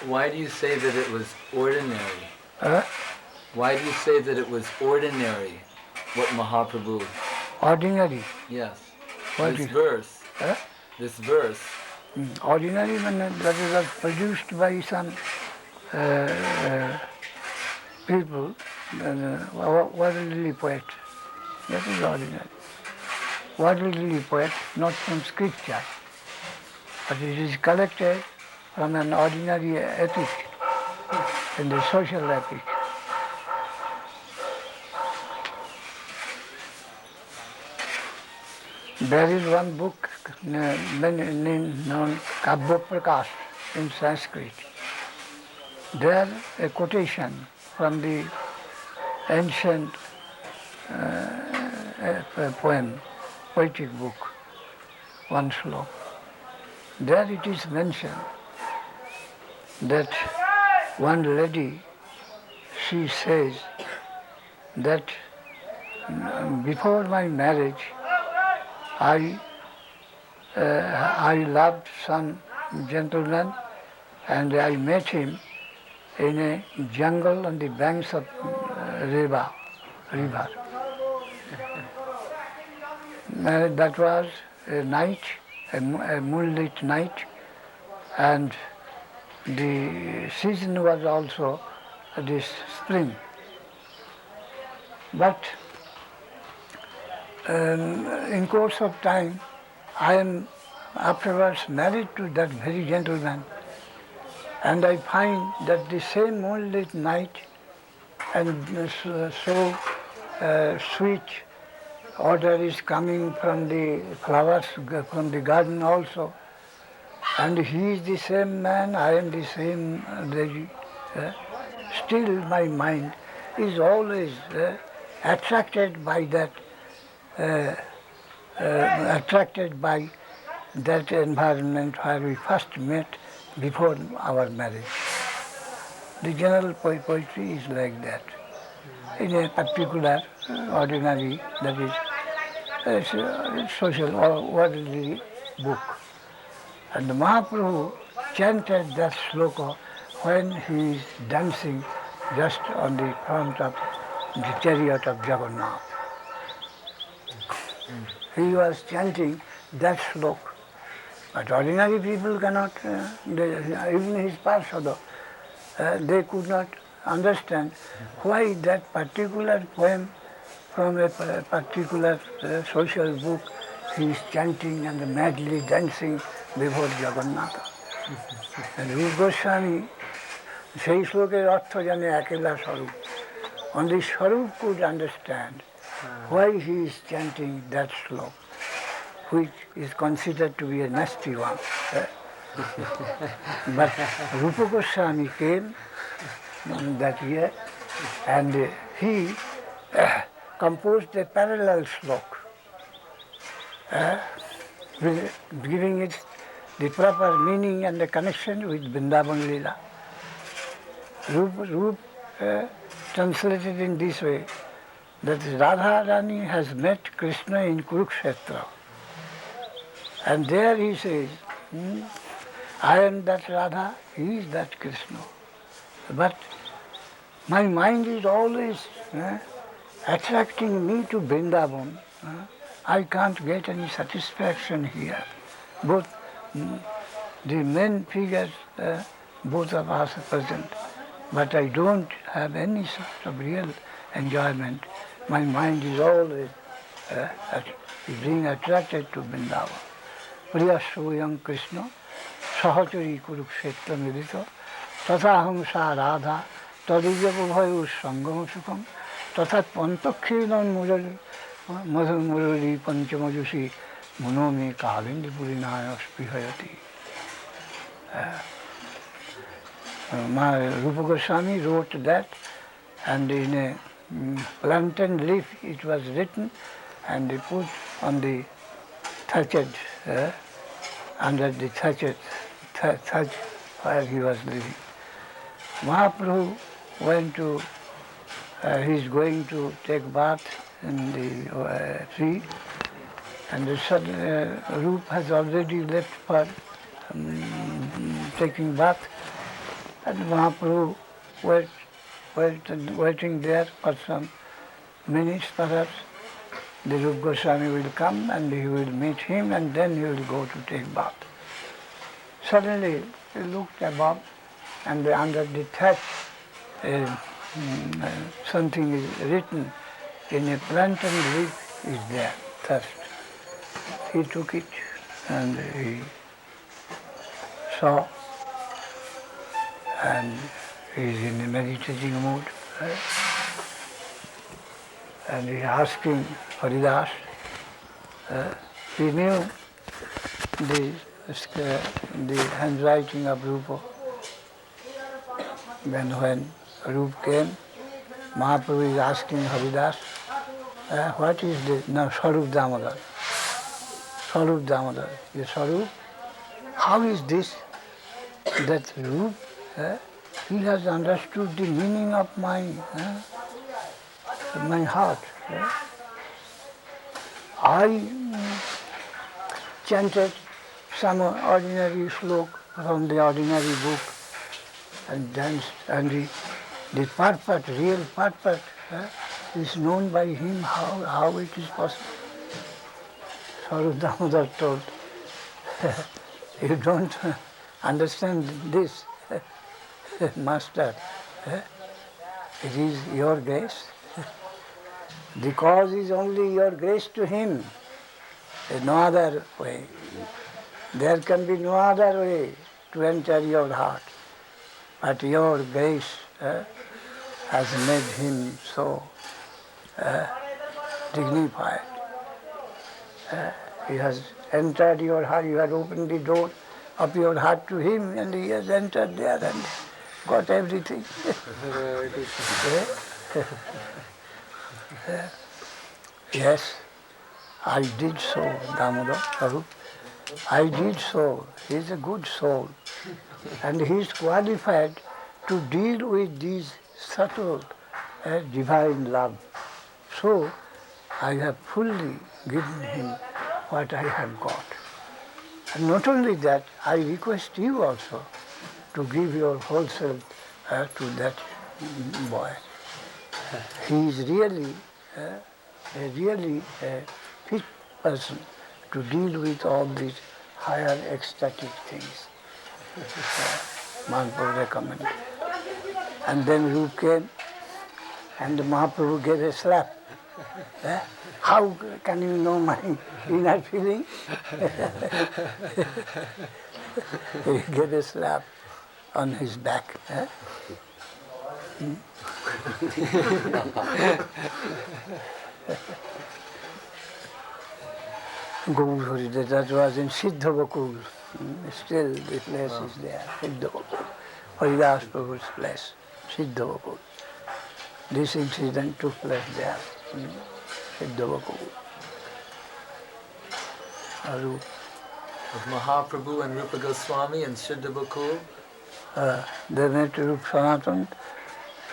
Why do you say that it was ordinary? Why do you say that it was ordinary, what Mahaprabhu... Ordinary. Yes. What This is- verse, Huh? this verse, Ordinary means that it was produced by some people, worldly poet. That is ordinary. Worldly poet, not from scripture, but it is collected from an ordinary epic, in the social epic. There is one book known Kavya Prakash in Sanskrit. There a quotation from the ancient poem, poetic book, one slok. There it is mentioned that one lady, she says that before my marriage, I loved some gentleman and I met him in a jungle on the banks of river. That was a night, a moonlit night, and the season was also this spring. But in course of time, I am afterwards married to that very gentleman, and I find that the same moonlit night and so sweet odor is coming from the flowers, from the garden also, and he is the same man, I am the same lady. Still my mind is always attracted by that environment where we first met before our marriage. The general poetry is like that. In a particular, ordinary, that is, social or worldly book. And the Mahaprabhu chanted that sloka when he is dancing just on the front of the chariot of Jagannath. He was chanting that sloka. But ordinary people cannot, even his Parshada, they could not understand why that particular poem from a particular social book he is chanting and madly dancing before Jagannatha. And Rupa Goswami, সেই শ্লোকের অর্থ জানে একলা স্বরূপ. Only Swarup could understand why he is chanting that slok, which is considered to be a nasty one. But Rupa Goswami came that year and he composed a parallel slok, giving it the proper meaning and the connection with Vrindavan Leela. Rup translated in this way, that Radha Rani has met Krishna in Kurukshetra. And there he says, I am that Radha, he is that Krishna. But my mind is always attracting me to Vrindavan. I can't get any satisfaction here. Both the main figures, both of us are present. But I don't have any sort of real enjoyment. My mind is always being attracted to Vrindavan. Priya Soyam Krishna, Sahachari Kurukshetra Milita, Tathaham Sa Radha, Tadijapa Bhayu Sangam Sukham, Tathat Pantakhinan Madhu Murali Panchamajushi, Munomi Kalindi Purinaya Spihayati. Rupa Goswami wrote that, and in a plantain leaf it was written, and they put on the thatched, under the thatch where he was living. Mahaprabhu went to, he is going to take bath in the tree, and the Rup has already left for taking bath. And Mahaprabhu went waiting there for some minutes perhaps. The Rupa Goswami will come and he will meet him and then he will go to take bath. Suddenly he looked above and under the thatch something is written in a plantain leaf is there, thirst. He took it and he saw and he is in a meditating mood. And he asking Haridas, he knew the handwriting of Rupa. When Rupa came, Mahaprabhu is asking Haridas, what is this? No, Swarup Damodar. Swarup Damodar. Yes, Swarup, how is this that Rupa, he has understood the meaning of my heart. I chanted some ordinary slok from the ordinary book and danced, and the purport, real purport, is known by him how it is possible. Swarup Damodar told, you don't understand this, Master. It is your grace. The cause is only your grace to him. There's no other way. There can be no other way to enter your heart. But your grace has made him so dignified. He has entered your heart, you have opened the door of your heart to him and he has entered there and got everything. Yes, I did so, Damodar, Swarup. I did so. He is a good soul. And he is qualified to deal with these subtle divine love. So, I have fully given him what I have got. And not only that, I request you also to give your whole self to that boy. He is really a fit person to deal with all these higher ecstatic things. Mahaprabhu recommended. And then Rupa came and Mahaprabhu gave a slap. How can you know my inner feeling? He gave a slap on his back. Guru Haridas, that was in Siddhavakul. Still the place is there, Siddhavakul. Haridas Prabhu's place, Siddhavakul. This incident took place there, Siddhavakul. With Mahaprabhu and Rupa Goswami and Siddhavakul? They met Rupa Sanatan.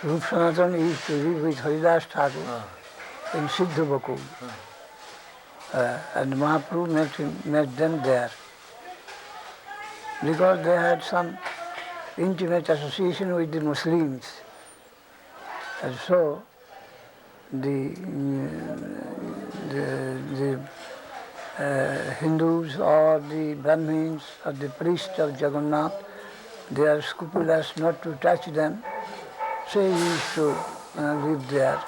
Rupa Sanatan used to live with Haridas Thakur in Siddhavakul. And Mahaprabhu met them there. Because they had some intimate association with the Muslims. And so the Hindus or the Brahmins or the priests of Jagannath, they are scrupulous not to touch them. So he used to live there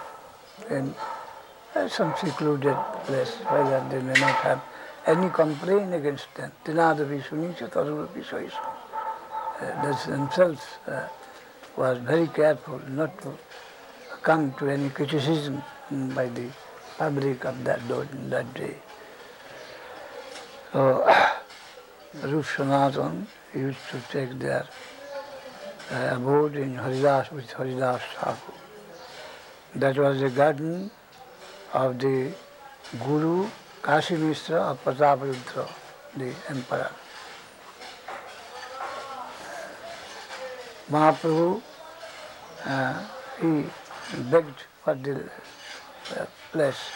in some secluded place where they may not have any complaint against them. They themselves was very careful not to come to any criticism by the public of that day. So Rupa Sanatan used to take their abode in Haridas with Haridas Thakur. That was the garden of the Guru Kashi Mishra of Prataparudra, the emperor. Mahaprabhu, he begged for the place.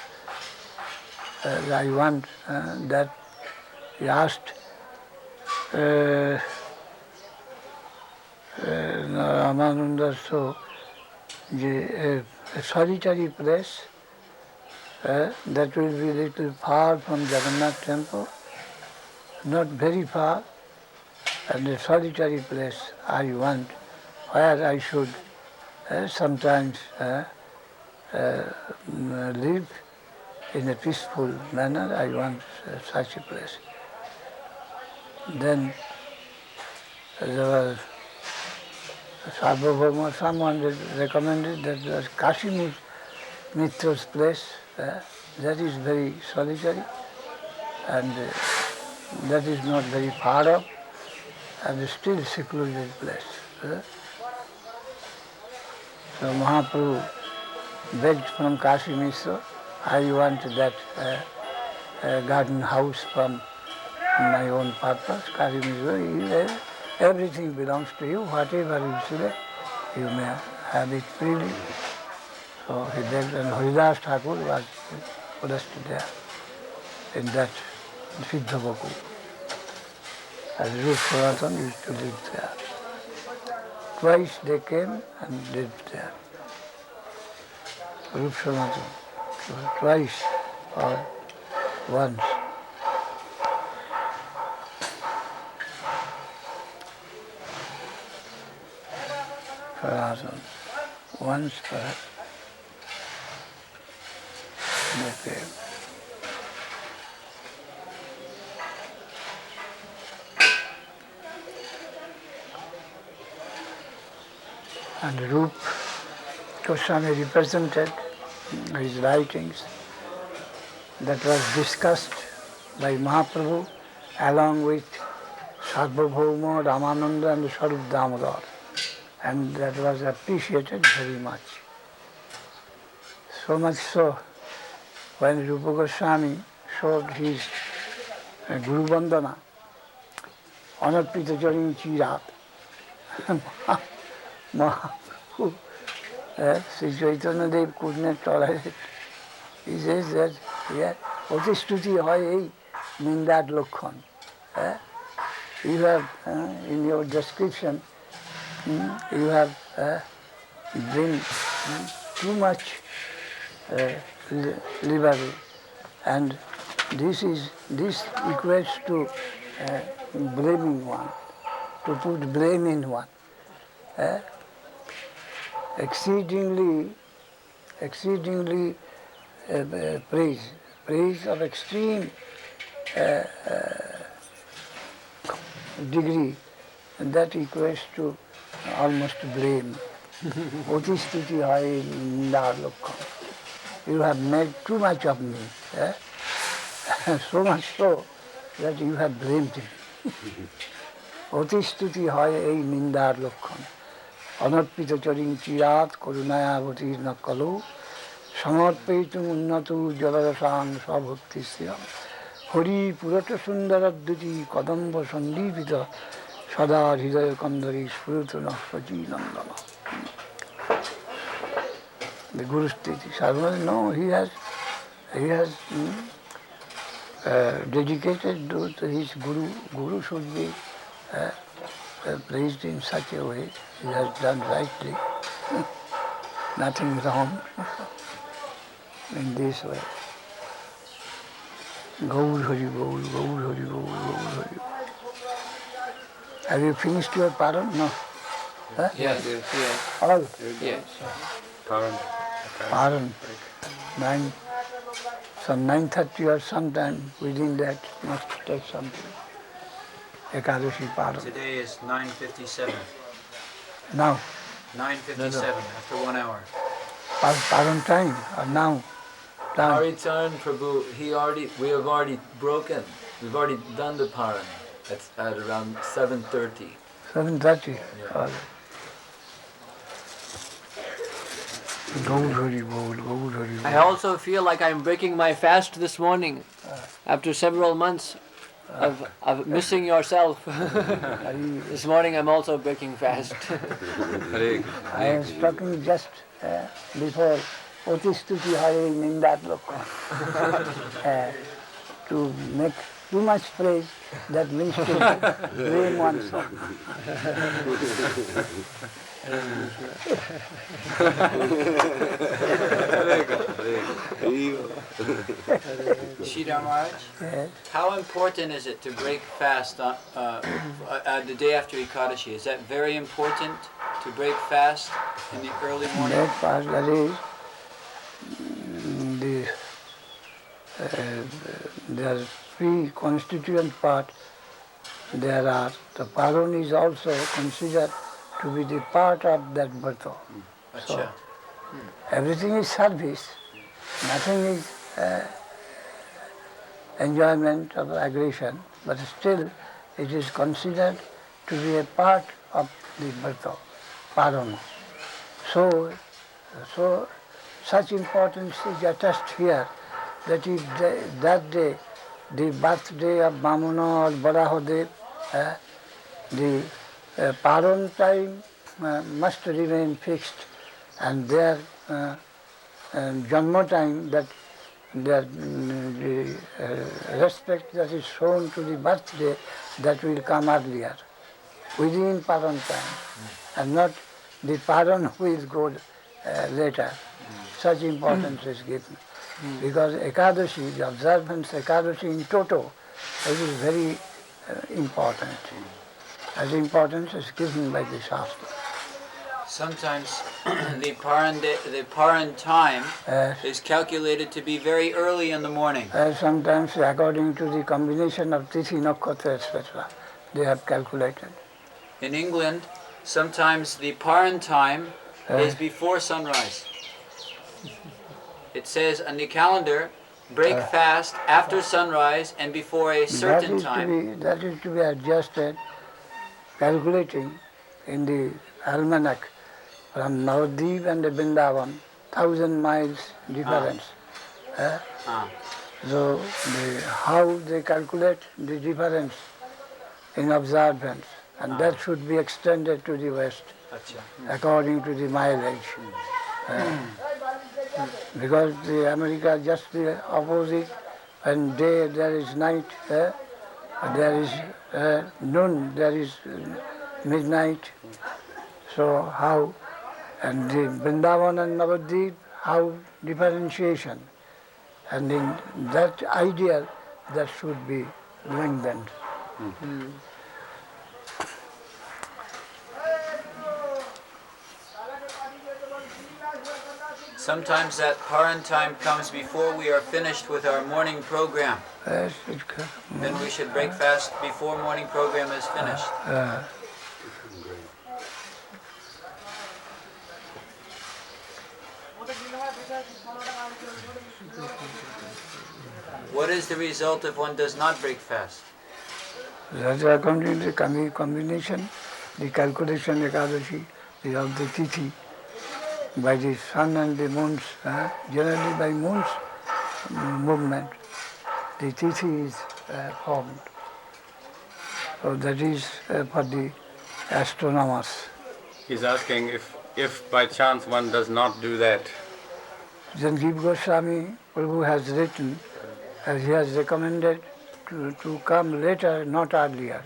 I want that. He asked Ramananda, so a solitary place that will be little far from Jagannath temple, not very far, and a solitary place I want, where I should sometimes live in a peaceful manner. I want such a place. Then there was Sarvabhauma, someone recommended that there was Kashi Mitra's place. That is very solitary, and that is not very far off, and still secluded place. So Mahaprabhu begged from Kashi Mitra, I want that garden house from my own purpose. Kashi Mitra, everything belongs to you, whatever you select, you may have it freely. So he begged, and Haridas Thakur was placed there in that Siddha Baku. And Rup Sanatan used to live there. Twice they came and lived there. Rup Sanatan, twice or once. Sanatan, once perhaps. They came. And Rup Goswami represented his writings that was discussed by Mahaprabhu along with Sarvabhauma, Ramananda and Swarup Damodar, and that was appreciated very much. So much so, when Rupa Goswami showed his Guru Vandana, Anarpita Charing Chirat, Mahaprabhu, Sri Chaitanya Dev could not tolerate. He says that, Otistuti hoy Mindad Lokhan. You have, in your description, you have bring too much liberty, and this equates to blaming one, to put blame in one. Exceedingly praise of extreme degree, and that equates to almost blame. Otistuti hai nindar lokkham. You have made too much of me, so much so that you have blamed me. Otistuti hai nindar lokkham. Anarpita charing chirat karunaya avatir nakalu samarpaitum unnatu jalarasang svabhaktisya Hari purata sundaradduti kadamba sandipita sada hridaya kandari spurutana saji nandana. The Guru Sthiti. Sarvabhauma, no, he has dedicated to his Guru. Guru should be praised in such a way. He has done rightly. Nothing wrong in this way. Gaur Hari Gaur, Gaur Hari Gaur, Gaur Hari. Have you finished your paran? No. Huh? Yes. All? Yes. Paran. 9:30 or sometime within that must take something. Ekadashi paran. Today is 9:57. Now. 9:57 after 1 hour. Paran time or now? Our return, Prabhu, we have already broken. We've already done the paran. It's at around 7:30. 7:30. Yeah. I also feel like I'm breaking my fast this morning after several months of missing yourself. This morning I'm also breaking fast. I was talking just before Otistuti Hare Nindat Lokha to make too much praise, that means to blame oneself. Sridhar Maharaj, Yes. how important is it to break fast on, the day after Ekadashi? Is that very important to break fast in the early morning? That part, that is, there are three constituent parts. There are, the paron is also considered to be the part of that birth. So, everything is service, nothing is enjoyment of aggression, but still it is considered to be a part of the birth, paron. So such importance is attached here, that if that day, the birthday of Bamuna or Barahadev, the paron time must remain fixed, and their Janma time, that the respect that is shown to the birthday, that will come earlier, within paron time, and not the paron will go later. Such importance is given. Because Ekadashi, the observance Ekadashi in toto, it is very important. That importance is given by the Shastra. Sometimes the paran time is calculated to be very early in the morning. Sometimes according to the combination of Tithi, Nakshatra, etc., they have calculated. In England, sometimes the paran time is before sunrise. It says on the calendar, break fast after sunrise and before a certain time. That is to be adjusted, calculating in the almanac from Nabadwip and Vrindavan, 1,000 miles difference. So how they calculate the difference in observance, and that should be extended to the west according to the mileage. Because the America just the opposite, when day there is night, there is noon, there is midnight. So how, and the Vrindavan and Navadvip, how differentiation. And in that ideal, that should be lengthened. Sometimes that paran time comes before we are finished with our morning program. Yes, it can. Then we should break fast before morning program is finished. What is the result if one does not break fast? That according to the combination, the calculation Ekadashi, of the Tithi, by the sun and the moon's, generally by moon's movement, the Tithi is formed. So that is for the astronomers. He's asking if by chance one does not do that. Sanjeev Goswami, Prabhu has written, as he has recommended to come later, not earlier.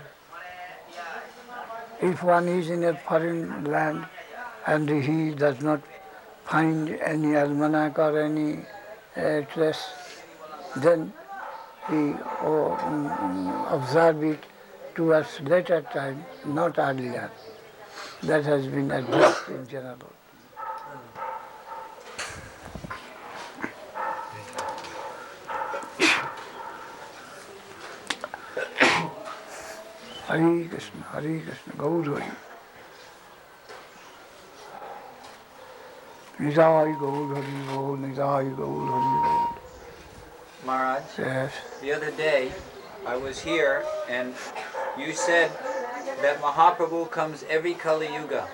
If one is in a foreign land and he does not find any almanac or any trace, then he observe it towards later time, not earlier. That has been advised in general. Hare Krishna, Gaur Hari. Nidai Gaur Hari Gaur, Nidai Gaur Hari Gaur. Maharaj, Yes. the other day I was here and you said that Mahaprabhu comes every Kali Yuga.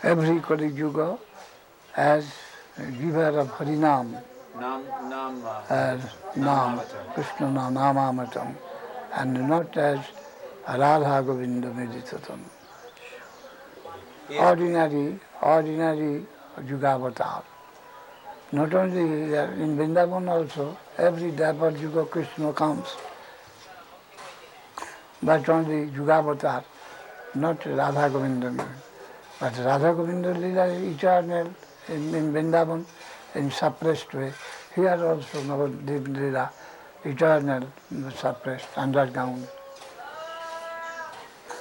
Every Kali Yuga as giver of Harinam, as Nam, Krishna Namamatam, and not as Radha Govinda Meditatam. Ordinary Yugavatar. Not only in Vrindavan also, every Dapar Yuga Krishna comes but only Yugavatar, not Radha Govinda. But Radha Govinda Lila is eternal in Vrindavan, in suppressed way. Here also Nabadwip Lila, eternal, suppressed, underground,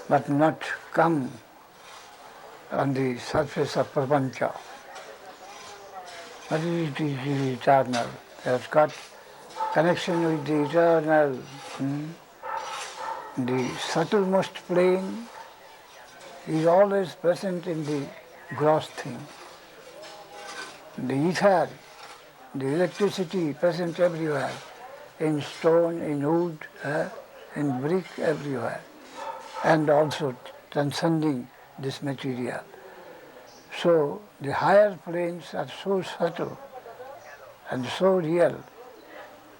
but not come on the surface of Prapancha. But it is eternal. It has got connection with the eternal. The subtlemost plane is always present in the gross thing. The ether, the electricity present everywhere, in stone, in wood, in brick, everywhere, and also transcending this material. So the higher planes are so subtle and so real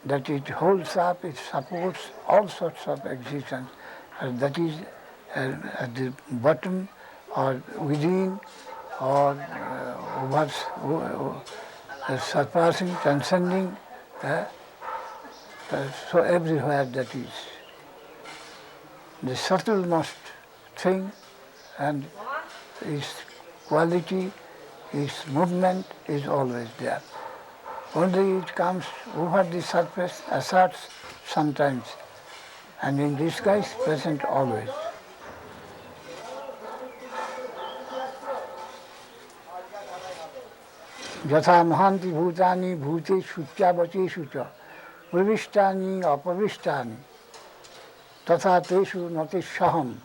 that it holds up, it supports all sorts of existence, and that is at the bottom or within or surpassing, transcending, so everywhere that is. The subtlemost thing and its quality, its movement is always there. Only it comes over the surface, asserts sometimes, and in disguise present always. Yatha mahanti bhutani bhuteshu chabacheshu cha pravistani apravistani tatha teshu natishaham.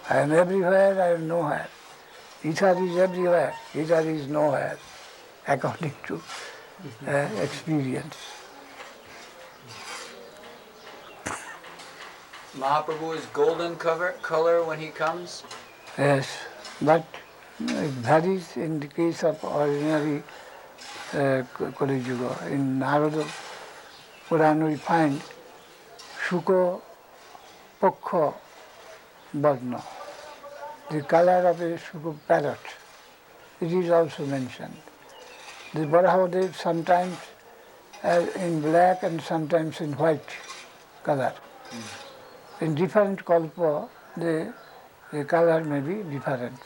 I am everywhere, I am nowhere. Ether is everywhere, ether is nowhere, according to experience. Mahaprabhu is golden color when he comes? Yes, but it varies in the case of ordinary Kali Yuga. In Narada Purana we find Shuko Pokho Varna, the color of a Shuko parrot. It is also mentioned. The Barahadev sometimes in black and sometimes in white color. In different kalpa, the color may be different.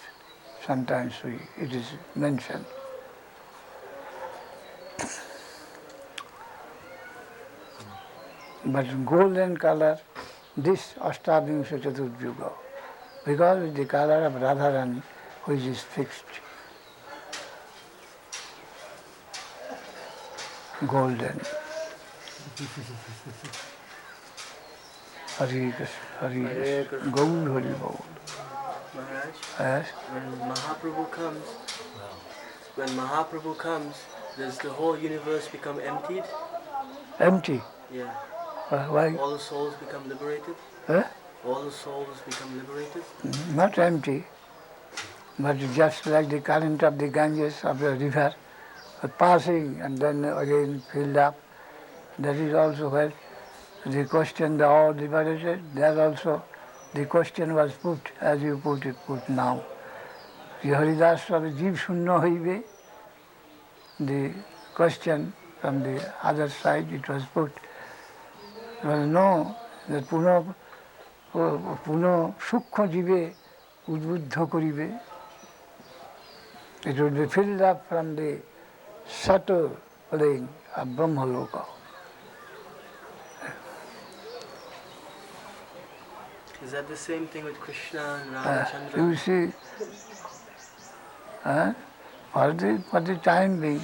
Sometimes it is mentioned. But golden color, this Ashtavingsha Chaturjuga, because the color of Radharani, which is fixed. Golden. Hare Krishna, Hare Krishna. Gaur Hari Gaur. Maharaj, Yes? when Mahaprabhu comes, does the whole universe become emptied? Empty. Yeah. Why? All the souls become liberated? Huh? All the souls become liberated? Not empty, but just like the current of the Ganges of the river, passing and then again filled up. That is also where the question, the all liberated, there also the question was put, as you put now. Haridas Jiv Shunno Hoibe, the question from the other side, it was put. Well, no, that Puno Sukha Jive Udbuddha Koribe. It would be filled up from the subtle plane of Brahmaloka. Is that the same thing with Krishna and Ramachandra? You see, for the time being,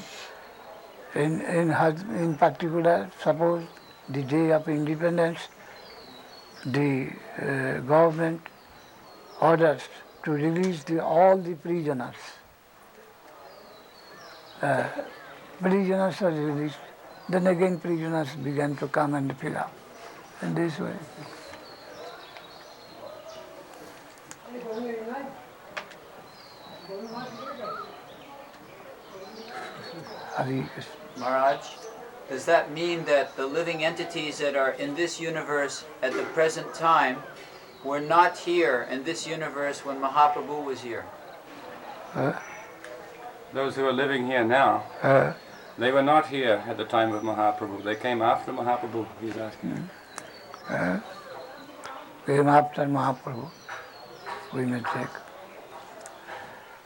in particular, suppose the day of independence, the government orders to release all the prisoners. Prisoners are released, then again prisoners began to come and fill up in this way. Maharaj, does that mean that the living entities that are in this universe at the present time were not here in this universe when Mahaprabhu was here? Those who are living here now, they were not here at the time of Mahaprabhu. They came after Mahaprabhu, he's asking. came after Mahaprabhu, we may take.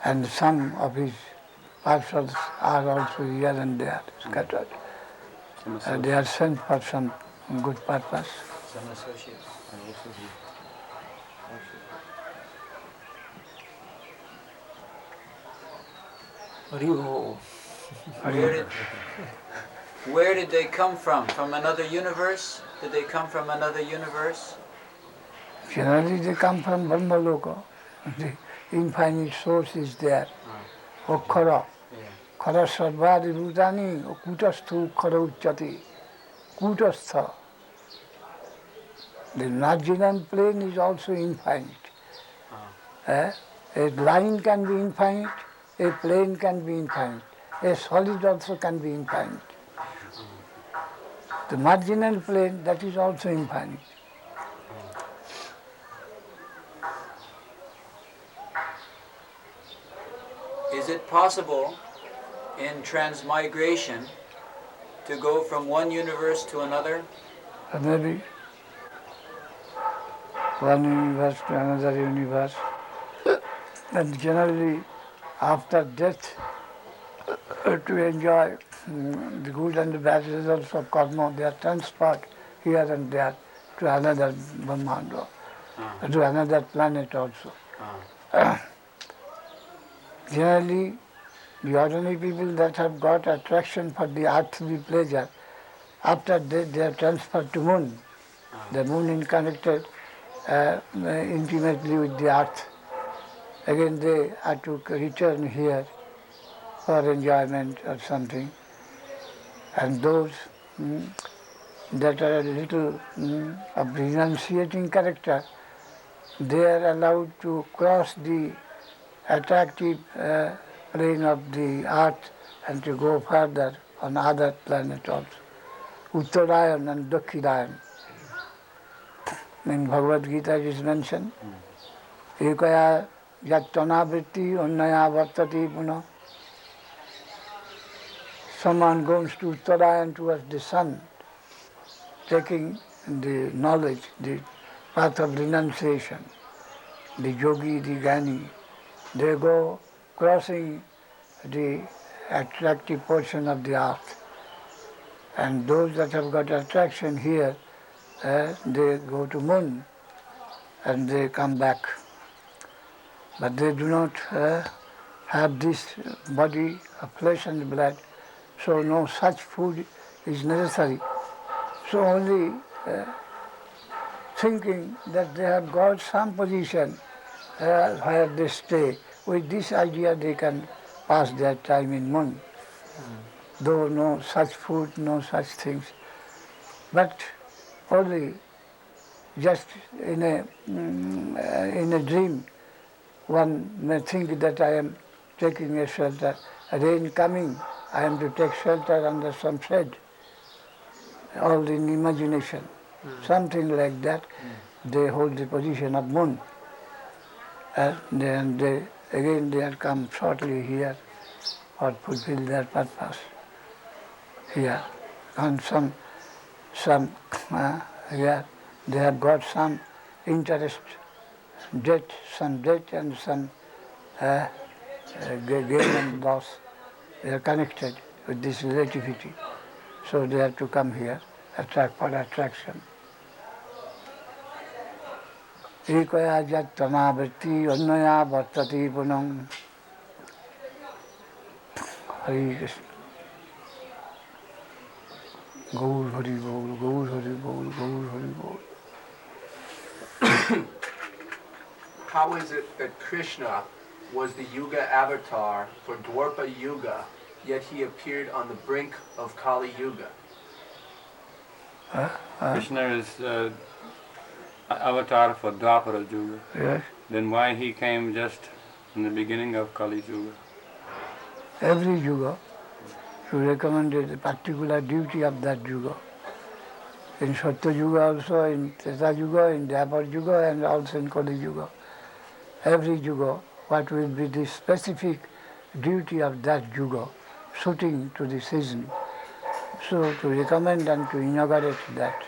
And some of his parcels are also here and there, scattered. They are sent for some good purpose. Some associates. Where did they come from? From another universe? Did they come from another universe? Generally they come from Brahmaloka. The infinite source is there. Okkara. Khara sarvadi bhutani kutasthu khara uchyati. Kutastha. The marginal plane is also infinite. A line can be infinite, a plane can be infinite, a solid also can be infinite. The marginal plane, that is also infinite. Is it possible in transmigration to go from one universe to another? Maybe one universe to another universe. And generally, after death, to enjoy the good and the bad results of karma, they are transferred here and there to another Brahmanda, to another planet also. Generally, the ordinary people that have got attraction for the earthly pleasure, after death they are transferred to moon. The moon is connected intimately with the earth. Again they are to return here for enjoyment or something. And those that are a little of renunciating character, they are allowed to cross the attractive plane of the earth and to go further on other planets also. Uttarayan and Dakshinayan. In Bhagavad Gita it is mentioned, Ekaya Yattanavriti Onnaya Vartati Puna. Someone goes to Uttarayan towards the sun, taking the knowledge, the path of renunciation. The yogi, the jnani, they go crossing the attractive portion of the earth. And those that have got attraction here, they go to moon and they come back. But they do not have this body of flesh and blood, so no such food is necessary. So only thinking that they have got some position where they stay, with this idea they can pass their time in moon. Though no such food, no such things. But only just in a dream, one may think that I am taking a shelter, rain coming, I am to take shelter under some shade, all in imagination. Something like that, they hold the position of moon. And then they have come shortly here or fulfill their purpose here. And some here they have got some interest, some debt and some gain and loss. They are connected with this relativity. So they have to come here, for attraction. Ekaya jat tanavriti annaya vartati punam. Hare Krishna. Gaur Hari Bol, Gaur Hari Bol, Gaur Hari Bol. How is it that Krishna was the Yuga avatar for Dwarpa Yuga, yet he appeared on the brink of Kali Yuga? Krishna is avatar for Dwapara Yuga. Yes. Then why he came just in the beginning of Kali Yuga? Every Yuga, you recommended the particular duty of that Yuga. In Chota Yuga also, in Treta Yuga, in Dwapara Yuga, and also in Kali Yuga. Every Yuga, what will be the specific duty of that Yuga, suiting to the season. So to recommend and to inaugurate that.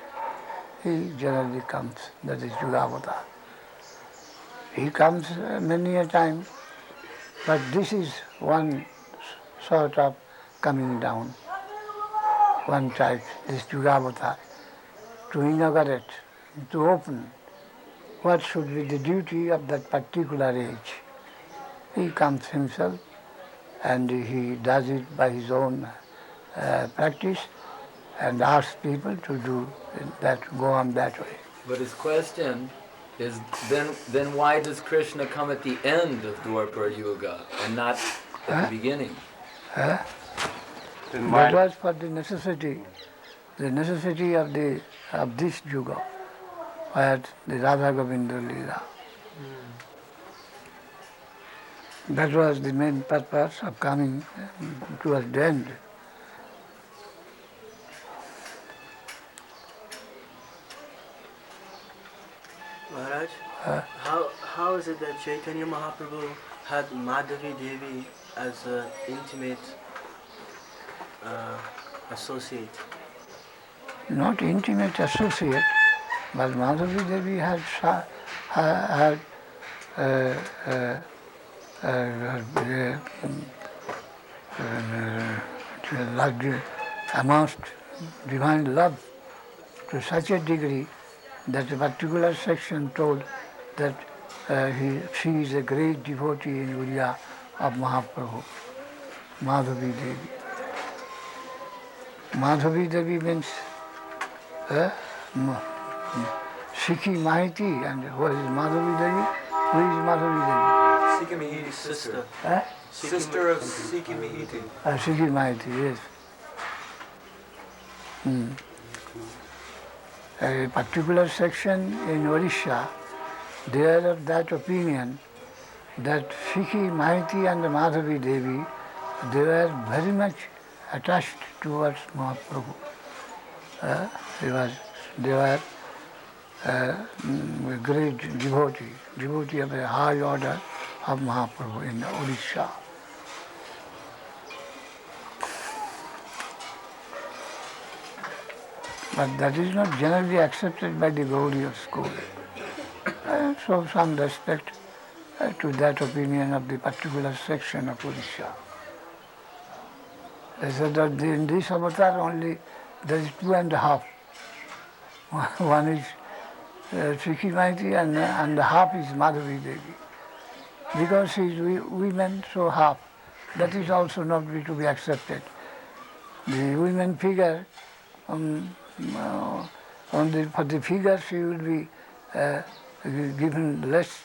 he generally comes. That is Yuga Avatar. He comes many a time, but this is one sort of coming down, one type, this Yuga Avatar, to inaugurate, to open what should be the duty of that particular age. He comes himself and he does it by his own practice and asks people to do that, go on that way. But his question is, then why does Krishna come at the end of Dwapara Yuga and not at the beginning? That was for the necessity of this Yuga, where the Radha Govinda Leela. That was the main purpose of coming towards the end. Maharaj, how is it that Chaitanya Mahaprabhu had Madhavi Devi as an intimate associate? Not intimate associate, but Madhavi Devi had amassed divine love to such a degree that a particular section told that she is a great devotee in Uriya of Mahaprabhu, Madhavi Devi. Madhavi Devi means Sikhi Mahiti, and who is Madhavi Devi? Who is Madhavi Devi? Sikhi Mahiti's sister. Sister of Sikhi Mahiti. Sikhi Mahiti, yes. A particular section in Orissa, they are of that opinion that Sikhi Mahiti and Madhavi Devi, they were very much attached towards Mahaprabhu. They were a great devotee of a high order of Mahaprabhu in Orissa. But that is not generally accepted by the Gaudiya school. So some respect to that opinion of the particular section of Orissa. They said that in this avatar only there is 2.5. One is Sikhi Mahiti and the half is Madhavi Devi. Because she is women, so half. That is also not to be accepted. The women figure, for the figure she will be given less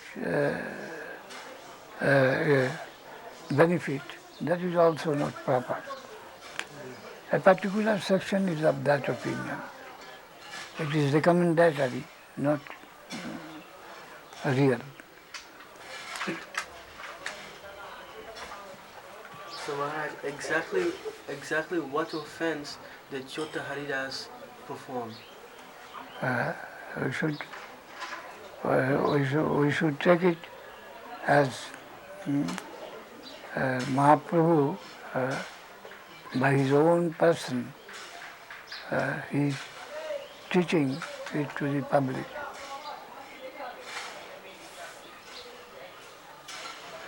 benefit. That is also not proper. A particular section is of that opinion. It is recommendatory, not real. So Maharaj, exactly what offense did Chota Haridas perform? We should take it as Mahaprabhu, by his own person, he is teaching it to the public.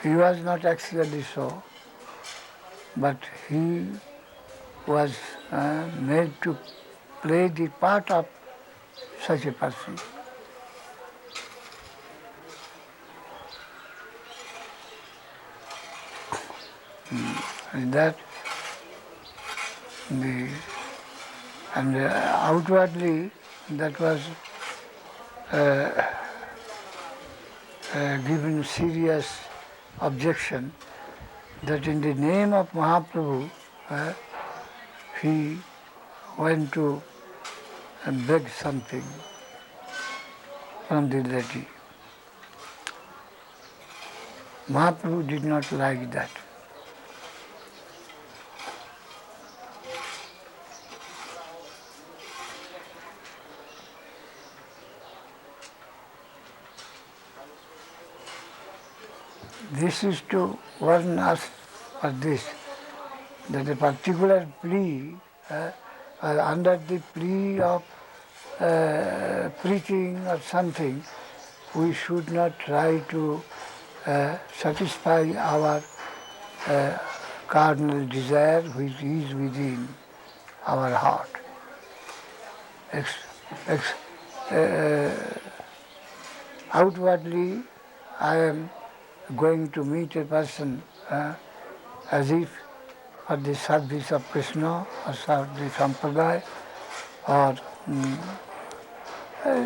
He was not actually so, but he was made to play the part of such a person. And that outwardly that was given serious objection that in the name of Mahaprabhu he went to beg something from the lady. Mahaprabhu did not like that. This is to warn us for this, that a particular plea, under the plea of preaching or something, we should not try to satisfy our carnal desire which is within our heart. Outwardly, I am going to meet a person as if for the service of Krishna or for the Sampradaya or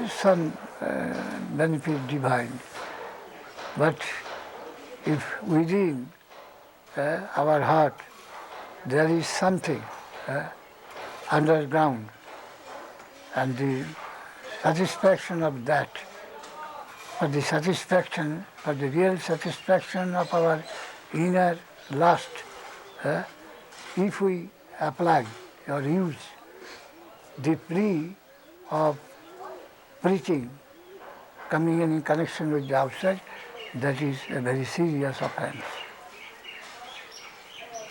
some benefit divine. But if within our heart there is something underground, and the satisfaction of that, for the real satisfaction of our inner lust, if we apply or use the plea of preaching coming in connection with the outside, that is a very serious offense.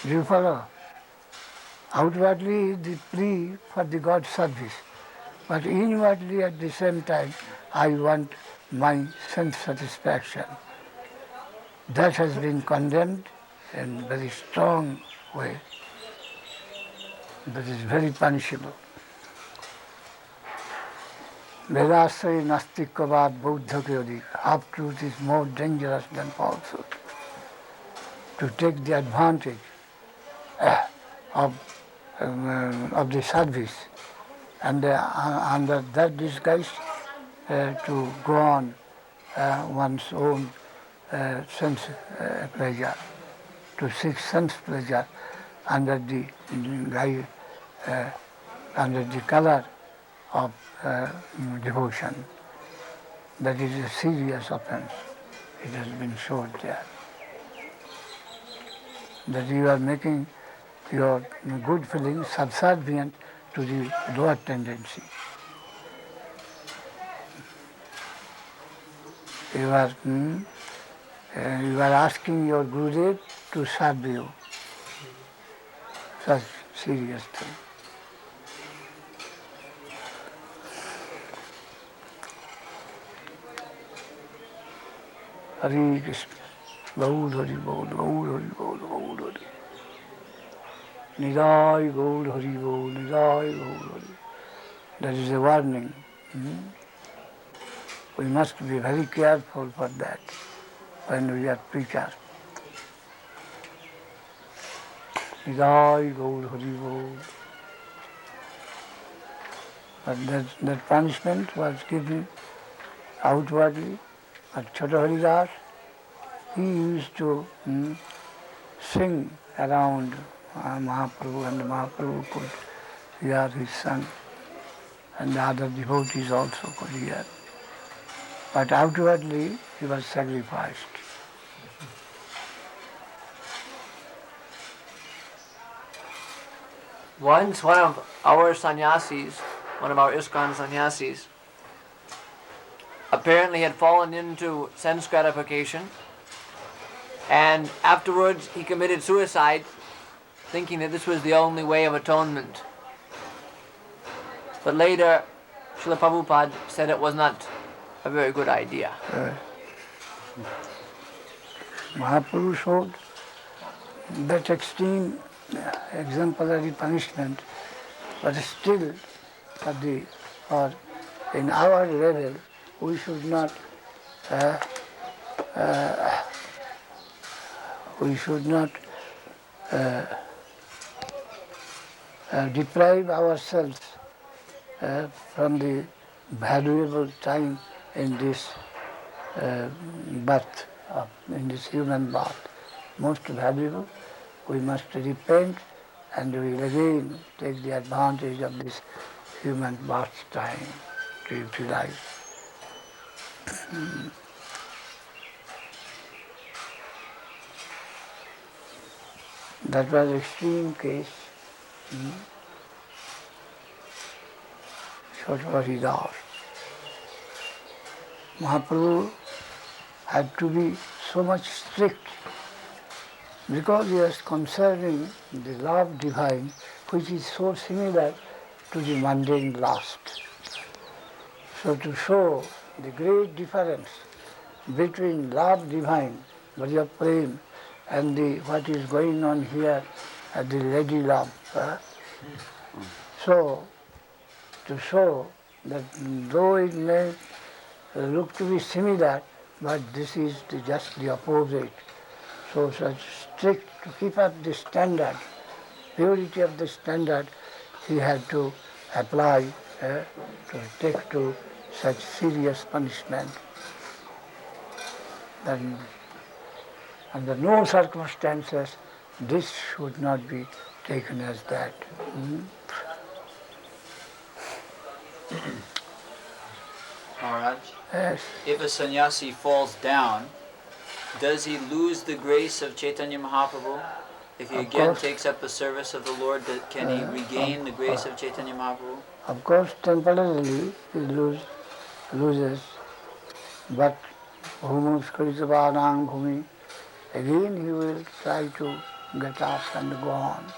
Do you follow? Outwardly the plea for the God service, but inwardly at the same time I want my sense satisfaction. That has been condemned in very strong way. That is very punishable. Vedasya nastikavad buddha kyodi. Half-truth is more dangerous than falsehood. To take the advantage of the service and under that disguise to go on one's own sense pleasure, to seek sense pleasure under the color of devotion. That is a serious offense. It has been shown there. That you are making your good feeling subservient to the lower tendency. You are asking your Gurudev to serve you. Such serious thing. Hare Krishna. Gaud Hari Bol, Gaud Hari Bol, Gaud Hari. Nidai Gaud Hari Bol, Nidai Gaud Hari. That is a warning. We must be very careful for that when we are preachers. Nidai Gaud Hari Bol. But that punishment was given outwardly. But Chota Haridas, he used to sing around Mahaprabhu, and Mahaprabhu could hear his song, and the other devotees also could hear. But outwardly he was sacrificed. Once one of our sannyasis, one of our ISKCON sannyasis, apparently had fallen into sense gratification, and afterwards he committed suicide, thinking that this was the only way of atonement. But later, Srila Prabhupada said it was not a very good idea. Mahaprabhu showed that extreme exemplary punishment, but still or in our level, we should not deprive ourselves from the valuable time in this birth, in this human birth. Most valuable. We must repent and we will again take the advantage of this human birth time to utilize. That was extreme case. Chota Haridas. Mahaprabhu had to be so much strict because he was concerning the love divine, which is so similar to the mundane lust. So to show the great difference between love divine, Bhaja Prem, and what is going on here at the lady love. So to show that though it may look to be similar, but this is just the opposite. So such strict, to keep up the standard, purity of the standard, he had to apply, to take to such serious punishment. Then under no circumstances this should not be taken as that. Maharaj, Yes. if a sannyasi falls down, does he lose the grace of Chaitanya Mahaprabhu? If he Of again course. takes up the service of the Lord, can he regain the grace of Chaitanya Mahaprabhu? Of course, temporarily he loses, but bhumuskaritavarang bhumi, again he will try to get up and go on.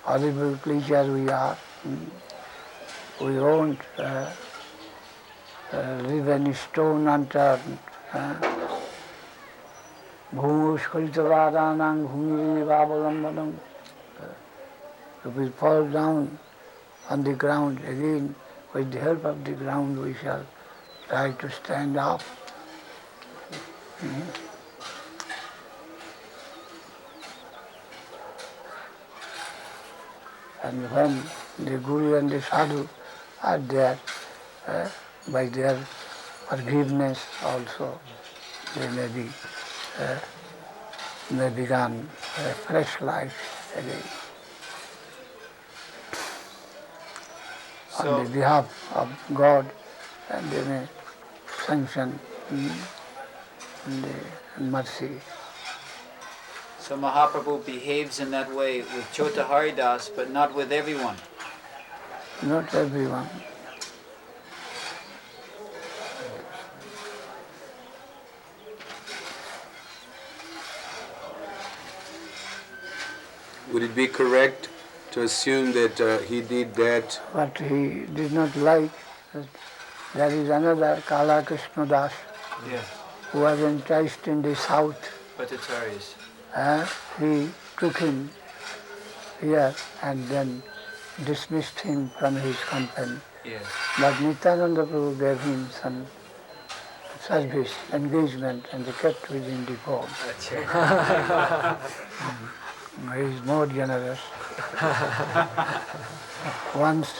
Horrible creatures we are. We won't leave any stone unturned. Bhumuskaritavarang bhumi vavalambanam. If we fall down on the ground, again with the help of the ground we shall try to stand up. And when the Guru and the Sadhu are there, by their forgiveness also, they may begin a fresh life again. On the behalf of God, and they may sanction the mercy. So Mahaprabhu behaves in that way with Chota Haridas, but not with everyone. Not everyone. Would it be correct to assume that he did that? But he did not like that there is another Kala Krishna Das who was enticed in the south. Bhattacharya's. He took him here and then dismissed him from his company. Yes. But Nityananda Prabhu gave him some service, engagement, and they kept within the fold. He is more generous. Once,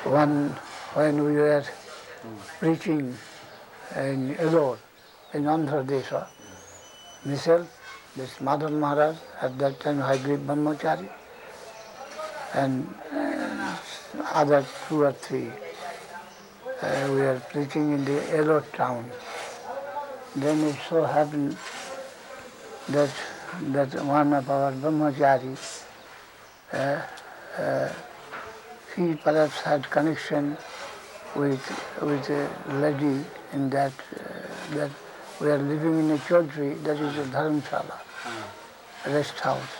when we were preaching in Ellore, in Andhra Desha, myself, this Madhav Maharaj, at that time Haigrib Brahmachari, and other 2 or 3, we were preaching in the Ellore town. Then it so happened that one of our Brahmacharis, he perhaps had connection with a lady in that we are living in a chaudhry, that is a dharamshala, rest house.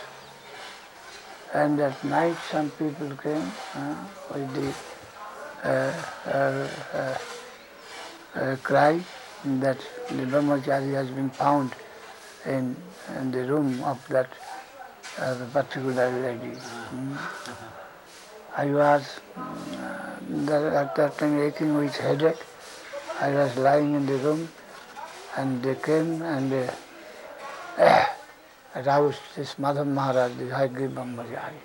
And at night some people came with the cry that the Brahmachari has been found in the room of that particular lady. I was at that time aching with headache. I was lying in the room and they came and aroused this Madhav Maharaj, the Haigrib Brahmachari,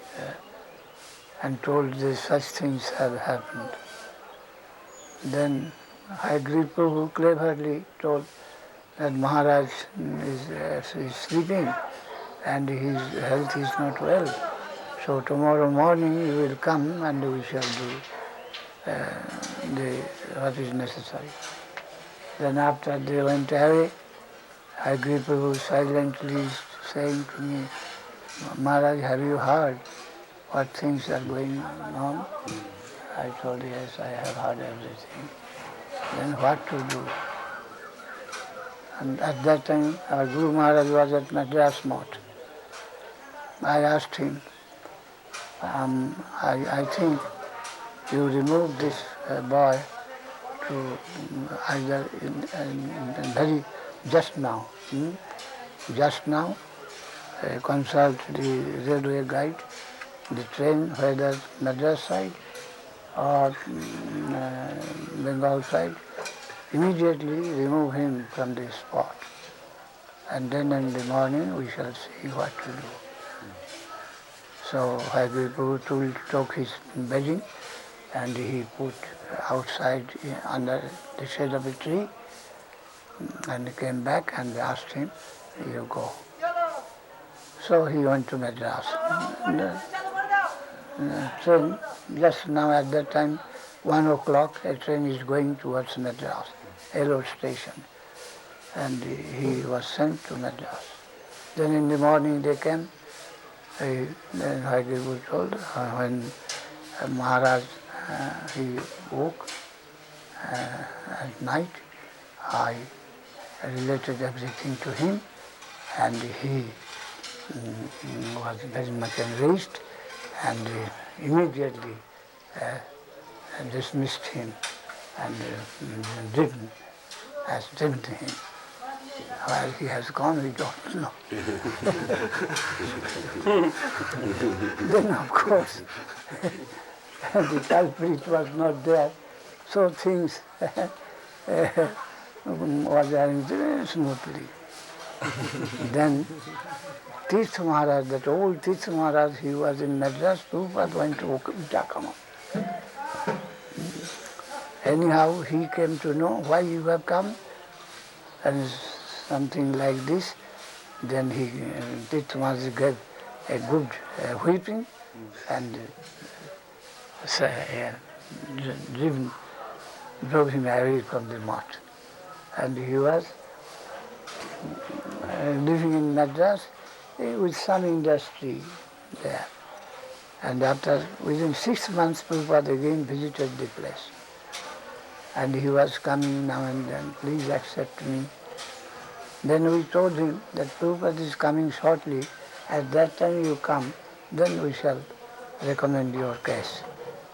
and told that such things have happened. Then Haigrib Prabhu cleverly told that Maharaj is sleeping and his health is not well. So tomorrow morning he will come and we shall do what is necessary. Then after they went away, Haigrib Prabhu silently saying to me, Maharaj, have you heard what things are going on? I told, yes, I have heard everything. Then what to do? And at that time, our Guru Maharaj was at Madras Mott. I asked him, I think you remove this boy to either in very just now. Just now, consult the railway guide, the train, whether Madras side or Bengal side, immediately remove him from the spot. And then in the morning we shall see what to do. So Hariprabhu took his bedding and he put outside under the shade of a tree and came back and asked him, you go. So he went to Madras. Train, just now at that time, 1 o'clock, a train is going towards Madras, Ellore station. And he was sent to Madras. Then in the morning they came. Then Hariprabhu told when Maharaj he woke at night, I related everything to him, and he was very much enraged and immediately dismissed him and driven him. While he has gone, we don't know. Then, of course, the culprit was not there, so things was arranged very smoothly. Then Tirtha Maharaj, that old Tirtha Maharaj, he was in Madras, Prabhupada went to Uttarakhand. Anyhow, he came to know why you have come, and something like this. Then Tirtha Maharaj gave a good whipping and drove him away from the mart. And he was living in Madras with some industry there. And within 6 months, Prabhupada again visited the place. And he was coming now and then, please accept me. Then we told him that Prabhupada is coming shortly. At that time you come, then we shall recommend your case.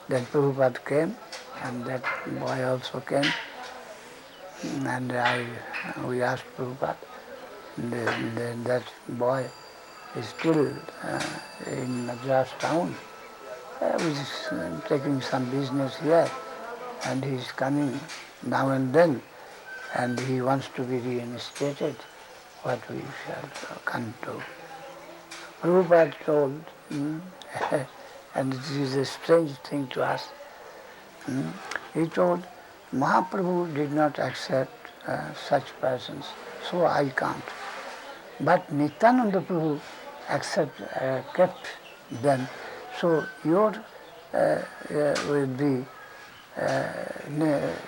Then Prabhupada came, and that boy also came. And we asked Prabhupada, then that boy is still in Madras town, he's taking some business here, and he's coming now and then, and he wants to be reinstated, what we shall come to. Prabhupada told, and this is a strange thing to us, he told, Mahaprabhu did not accept such persons, so I can't. But Nityananda Prabhu kept them, so your will be,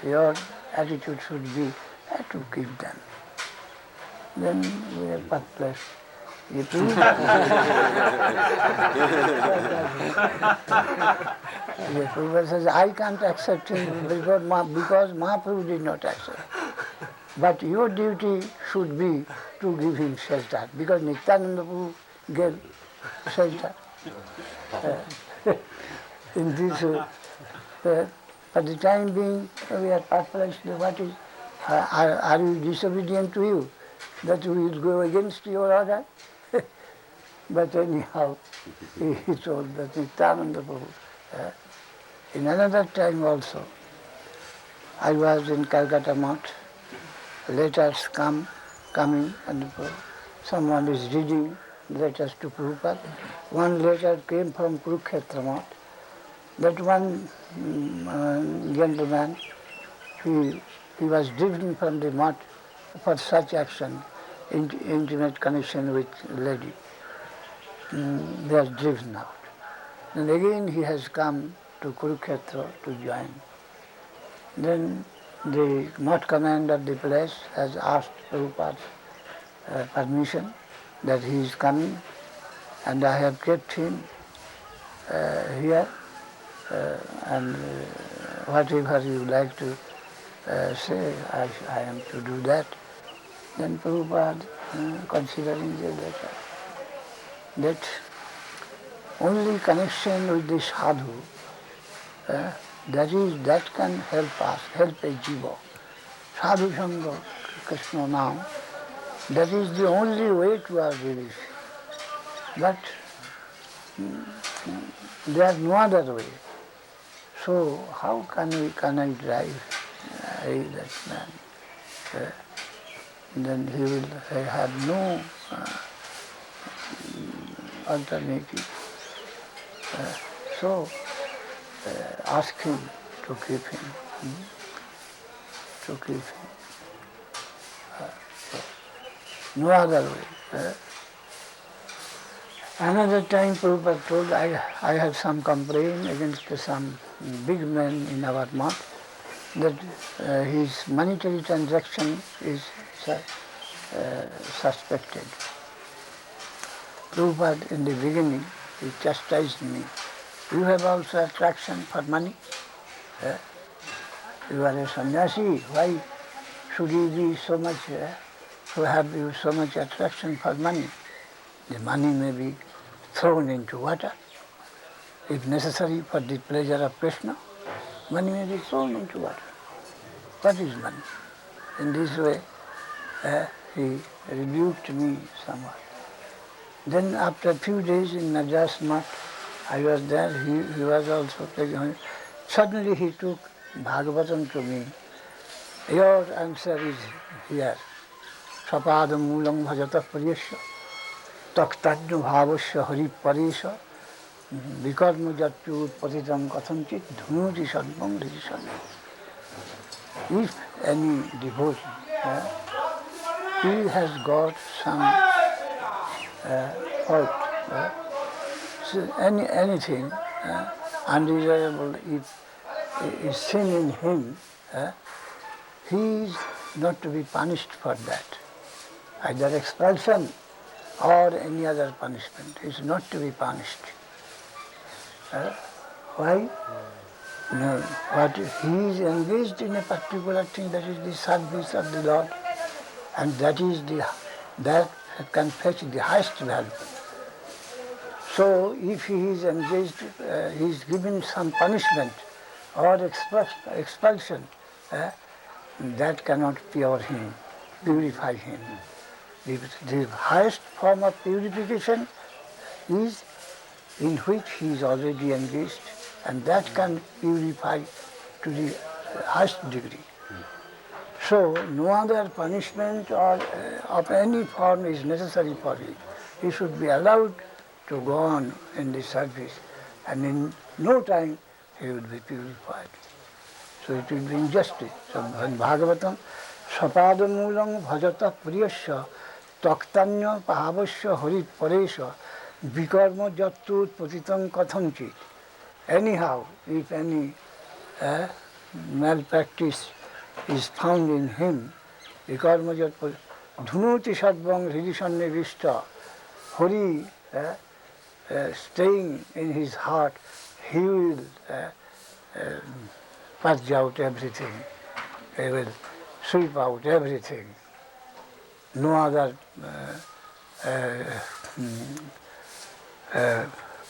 your attitude should be to keep them. Then we are birthplace. Prabhupada says, I can't accept him because Mahaprabhu did not accept. But your duty should be to give him shelter, because Nityananda Prabhu gave shelter. In this, at the time being, we are perplexed. What is? Are we disobedient to you that we will go against your order? But anyhow, he told that Nityananda Prabhu. In another time also, I was in Calcutta Mount. Letters coming, and someone is reading letters to Prabhupada. One letter came from Kurukshetra Mount. That one gentleman, he was driven from the mount for such action, intimate connection with lady. They are driven out. And again he has come to Kurukshetra to join. Then the mount commander of the place has asked Prabhupada's permission that he is coming, and I have kept him here, and whatever you like to say, I am to do that. Then Prabhupada, considering the letter, that only connection with the sadhu, that can help us, help a jiva. Sadhu Sangha, Krishna now, that is the only way to our relief. But there is no other way. So how can I drive that man? Then he will have no alternative. So ask him to keep him. To keep him. So, no other way. Another time Prabhupada told, I have some complaint against some big man in our month, that his monetary transaction is suspected. Prabhupada in the beginning, he chastised me. You have also attraction for money? You are a sannyasi, why should you be so much, to have you so much attraction for money? The money may be thrown into water. If necessary for the pleasure of Krishna, money may be thrown into water. What is money? In this way, he rebuked me somewhat. Then after a few days in Madras Math, I was there, he was also taking. Suddenly he took Bhagavatam to me. Your answer is here. Sapada mulam bhajata priyasya taktajna bhavasya hari paresha vikarma jatyu patitam kathanchit dhunuti sadvam ririsana. If any devotee, he has got some fault, so anything undesirable, if is sin in him, he is not to be punished for that. Either expulsion or any other punishment is not to be punished. Why? No, but he is engaged in a particular thing, that is the service of the Lord, and that can fetch the highest value. So if he is engaged, he is given some punishment or expulsion, that cannot purify him. The highest form of purification is in which he is already engaged, and that can purify to the highest degree. So no other punishment or of any form is necessary for him. He should be allowed to go on in the service, and in no time he will be purified. So it will be injustice. So in Bhagavatam, sapada mulam bhajata priyasya taktanya pahavasya hari paresha vikarma jattu patitam kathanchit. Anyhow, if any malpractice is found in him, vikarma jattu dhunuti sadvam ririsanya vishta, hari staying in his heart, he will purge out everything. He will sweep out everything. No other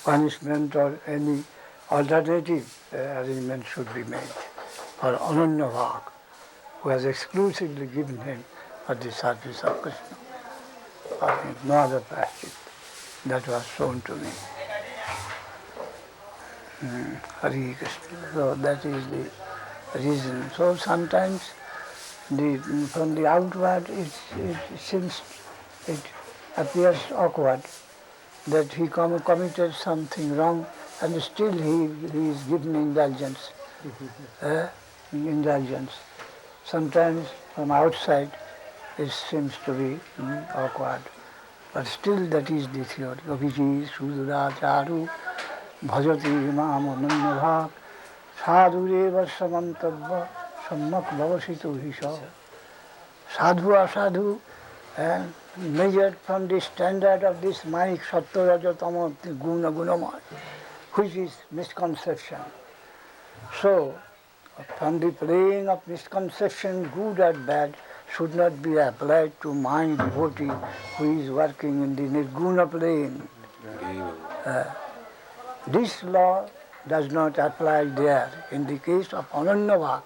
punishment or any alternative arrangement should be made for Ananya Bhag, who has exclusively given him for the service of Krishna. No other practice. That was shown to me. Hare Krishna. So that is the reason. So sometimes from the outward it appears awkward that he committed something wrong, and still he is given indulgence. Indulgence. Sometimes from outside it seems to be awkward. But still that is the theory. Abhiji Suduracharu Bhajati Imam Ananya Bhag Sadhureva Samantavva Sammak Bhavasitu Hisha. Sadhu Asadhu, measured from the standard of this Manik Sattva Rajatama Guna Gunamaya, which is misconception. So, from the plane of misconception, good or bad, should not be applied to my devotee who is working in the Nirguna plane. This law does not apply there. In the case of Ananyavak,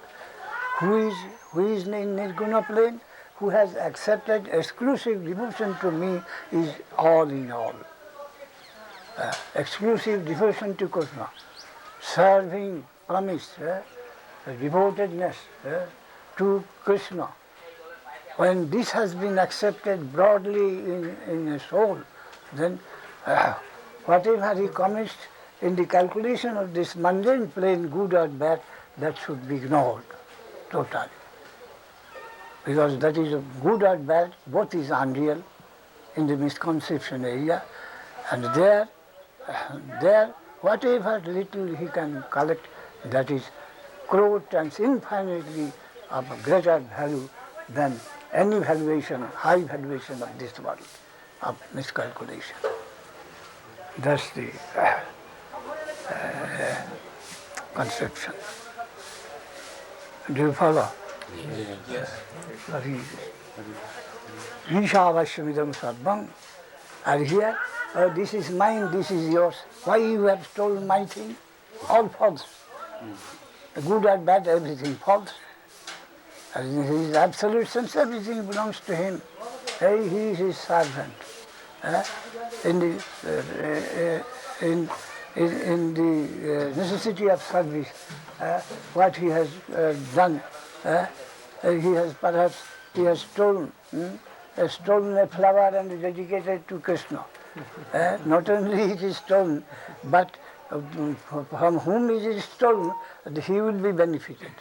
who is in Nirguna plane, who has accepted exclusive devotion to me, is all in all. Exclusive devotion to Krishna, serving, promise, devotedness to Krishna. When this has been accepted broadly in a soul, then whatever he commenced in the calculation of this mundane plane, good or bad, that should be ignored totally. Because that is good or bad, both is unreal in the misconception area, and there whatever little he can collect, that is crore times infinitely of greater value than any valuation, high valuation of this world, of miscalculation. That's the conception. Do you follow? Yes. Ishavashamidam sarvam. Are here? Oh, this is mine, this is yours. Why you have stolen my thing? All false. Good or bad, everything false. And in his absolute sense, everything belongs to him. He is his servant. In the necessity of service, what he has done, he has stolen a flower and dedicated to Krishna. Not only it is stolen, but from whom it is stolen, he will be benefited.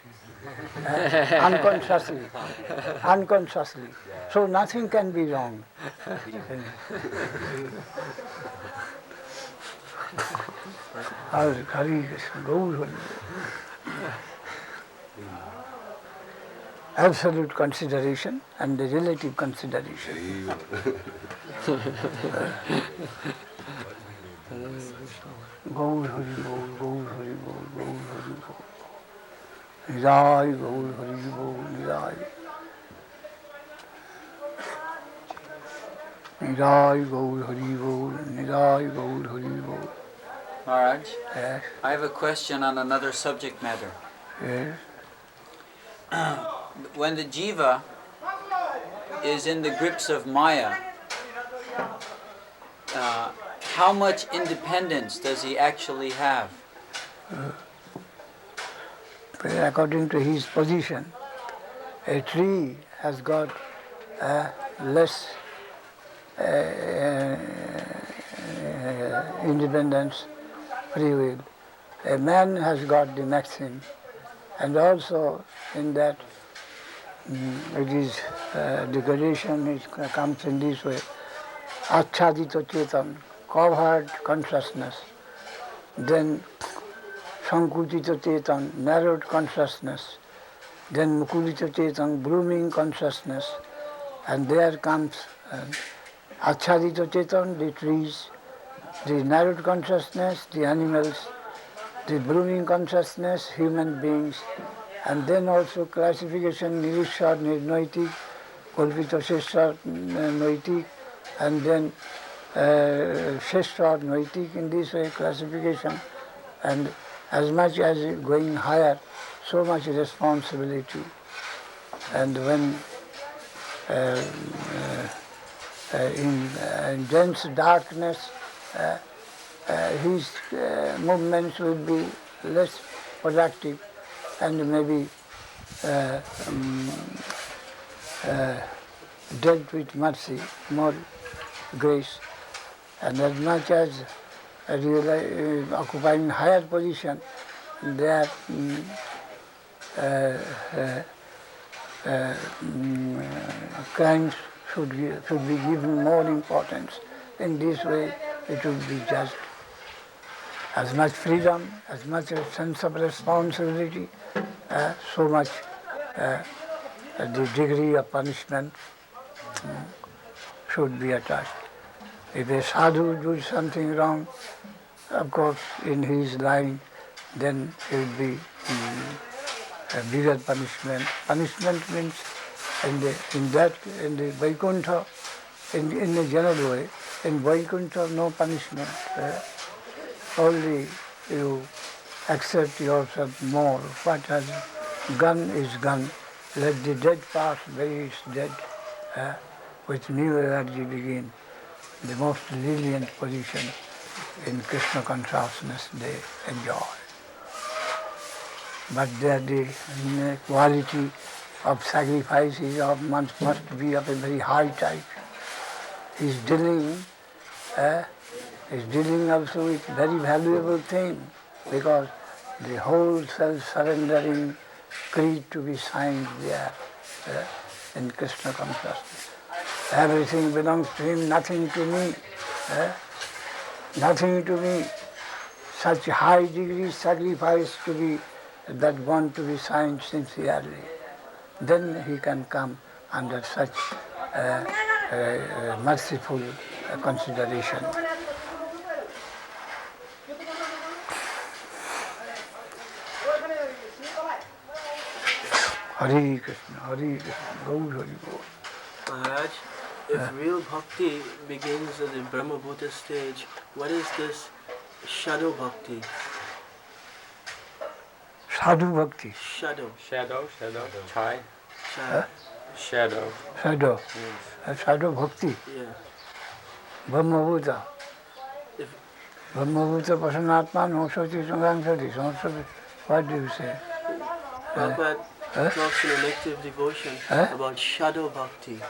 Unconsciously. So nothing can be wrong. Hare Krishna, Gaur Hari. Absolute consideration and the relative consideration. Gaur Hari Bol, Gaur Hari Bol, Gaur Hari Bol. Nidai, Gaur Hari Bol, Nidai. Nidai, Gaur Hari Bol, Nidai, Gaur Hari Bol. Maharaj, Yes, I have a question on another subject matter. yes. When the jiva is in the grips of Maya, how much independence does he actually have? According to his position, a tree has got less independence, free will. A man has got the maximum, and also in that it is degradation, it comes in this way. Achhadito chetan, covered consciousness. Then Sankutito chetan, narrowed consciousness. Then Mukulito chetan, blooming consciousness. And there comes Achhadito chetan, the trees, the narrowed consciousness, the animals, the blooming consciousness, human beings, and then also classification, Nirishar, Nirnaitik, Kalpita Sheshar, Noitik, and then Sheshar, Noitik, in this way classification. And as much as going higher, so much responsibility. And when in dense darkness, his movements will be less productive and maybe dealt with mercy, more grace. And as much as occupying higher position, their crimes should be given more importance. In this way, it will be just. As much freedom, as much a sense of responsibility, so much the degree of punishment should be attached. If a sadhu does something wrong, of course, in his line, then it will be a bigger punishment. Punishment means in the Vaikuntha, in a general way, in Vaikuntha no punishment. only you accept yourself more. What has gone is gone. Let the dead pass, bury its dead. With new energy begin. The most lenient position in Krishna consciousness they enjoy. But the quality of sacrifice must be of a very high type. He's dealing also with very valuable thing, because the whole self-surrendering creed to be signed there in Krishna consciousness. Everything belongs to him, nothing to me. Nothing to me. Such high degree sacrifice to be that want to be signed sincerely. Then he can come under such merciful consideration. Hare Krishna, Hare Krishna, Gaur Hari Bol. Maharaj, if real bhakti begins at the Brahma-Bhuta stage, what is this shadow bhakti? Sadhu Bhakti. Shadow. Shadow, chai. Shadow. Shadow. Shadow. Yes. Shadow Bhakti. Yeah. Brahma-Bhuta. If Brahma-Bhuta Pasanatma Nosoti Sangansati. What do you say? Prabhupada talks in elective devotion about shadow bhakti.